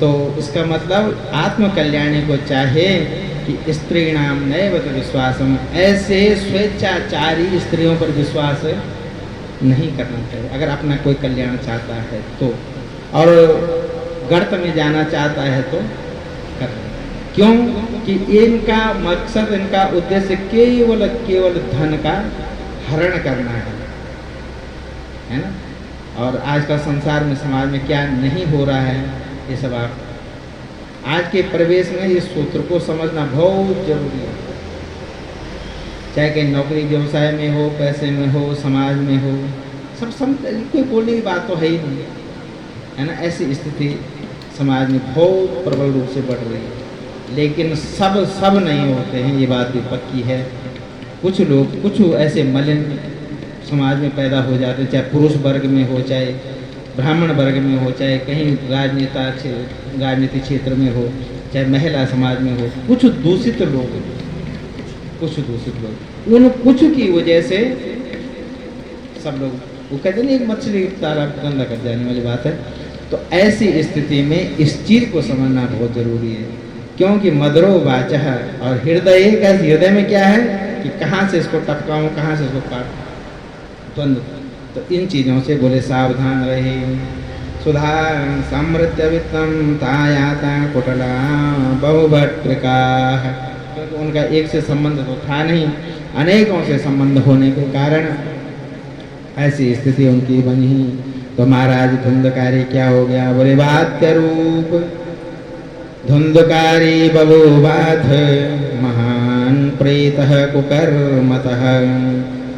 तो उसका मतलब आत्म कल्याणी को चाहे कि स्त्री नाम नैव तो विश्वासम, ऐसे स्वेच्छाचारी स्त्रियों पर विश्वास नहीं करना चाहिए। अगर अपना कोई कल्याण चाहता है तो, और गर्त में जाना चाहता है तो करना। क्यों कि इनका मकसद, इनका उद्देश्य केवल केवल धन का हरण करना है ना? और आज का संसार में, समाज में क्या नहीं हो रहा है, ये सब आप आज के परिवेश में इस सूत्र को समझना बहुत जरूरी है। चाहे कहीं नौकरी व्यवसाय में हो, पैसे में हो, समाज में हो, सब कोई बोलने की बात तो है ही नहीं, है ना? ऐसी स्थिति समाज में बहुत प्रबल रूप से बढ़ रही है। लेकिन सब नहीं होते हैं, ये बात भी पक्की है। कुछ लोग, कुछ ऐसे मलिन समाज में पैदा हो जाते हैं, चाहे पुरुष वर्ग में हो, चाहे ब्राह्मण वर्ग में हो, चाहे कहीं राजनीतिक क्षेत्र में हो, चाहे महिला समाज में हो। कुछ दूषित लोग, उन कुछ की वजह से सब लोग, वो कहते नहीं, एक मछली तालाब गंदा कर जाने वाली बात है। तो ऐसी स्थिति में इस चीज को समझना बहुत जरूरी है। क्योंकि मदरो वाचः, और हृदय का, हृदय में क्या है कि कहाँ से इसको टपकाऊं, कहाँ से इसको काटूं, द्वंद्व। तो इन चीज़ों से बोले सावधान रहे। सुधा समृद्ध वित्तम तायाता कुटला बहुभट्टिका, क्योंकि उनका एक से संबंध तो था नहीं, अनेकों से संबंध होने के कारण ऐसी स्थिति उनकी बनी। तो महाराज धुंधकारी क्या हो गया? बोले वात्य रूप धुंधकारी बभूवाथ महान प्रेतः कुकर्मतः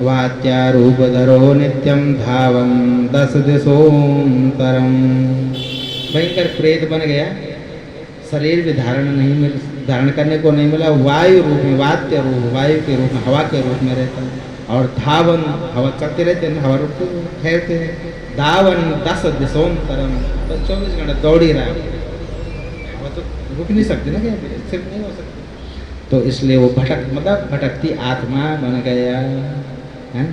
वात्यारूपधरो नित्यम धावम 10 दिशोंतरम। भयंकर प्रेत बन गया, शरीर भी धारण करने को नहीं मिला। वायु रूप में, वात्य रूप, वायु के रूप में, हवा के रूप में रहता है। और धावन, हवा चलते रहते हैं, हवा रुकते ठहरते हैं। धावन 10 दिशोंतरम, तो 24 घंटे दौड़ ही रहा है। हवा तो रुक नहीं सकती ना, क्या सिर्फ नहीं हो सकती। तो इसलिए वो भटकती आत्मा बन गया है।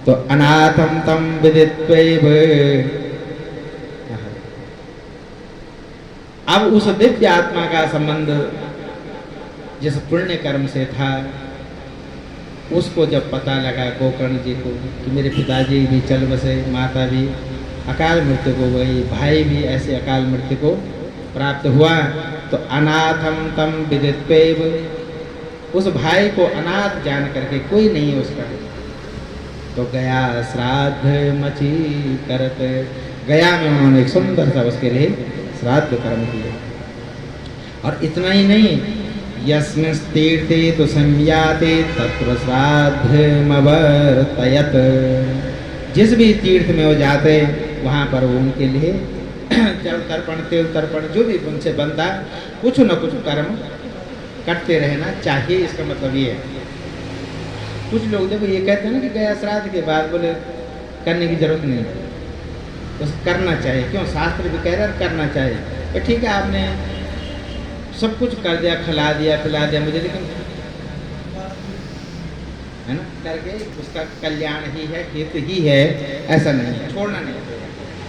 तो अनाथम तम विदित्वैव, अब उस दिव्य आत्मा का संबंध जिस पुण्य कर्म से था, उसको जब पता लगा गोकर्ण जी को कि मेरे पिताजी भी चल बसे, माता भी अकाल मृत्यु को गई, भाई भी ऐसे अकाल मृत्यु को प्राप्त हुआ, तो अनाथम तम विदित्वैव, उस भाई को अनाथ जान करके, कोई नहीं है उसका, तो गया श्राद्ध मची करत, गया में उन्होंने एक सुंदर सा उसके लिए श्राद्ध कर्म किया। और इतना ही नहीं, यस्मिन् तीर्थे तो संयाते तत्र श्राद्धमवर्तयत, जिस भी तीर्थ में वो जाते वहाँ पर वो उनके लिए जल तर्पण, तेल तर्पण, जो भी उनसे बनता कुछ न कुछ कर्म करते रहना चाहिए। इसका मतलब ये है। कुछ लोग देखो ये कहते हैं ना कि गया श्राद्ध के बाद बोले करने की जरूरत नहीं, बस करना चाहिए। क्यों? शास्त्र भी कह रहा है करना चाहिए। तो ठीक है, आपने सब कुछ कर दिया, खिला दिया, पिला दिया मुझे, लेकिन है ना, करके उसका कल्याण ही है, हित ही है, ऐसा नहीं, छोड़ना नहीं।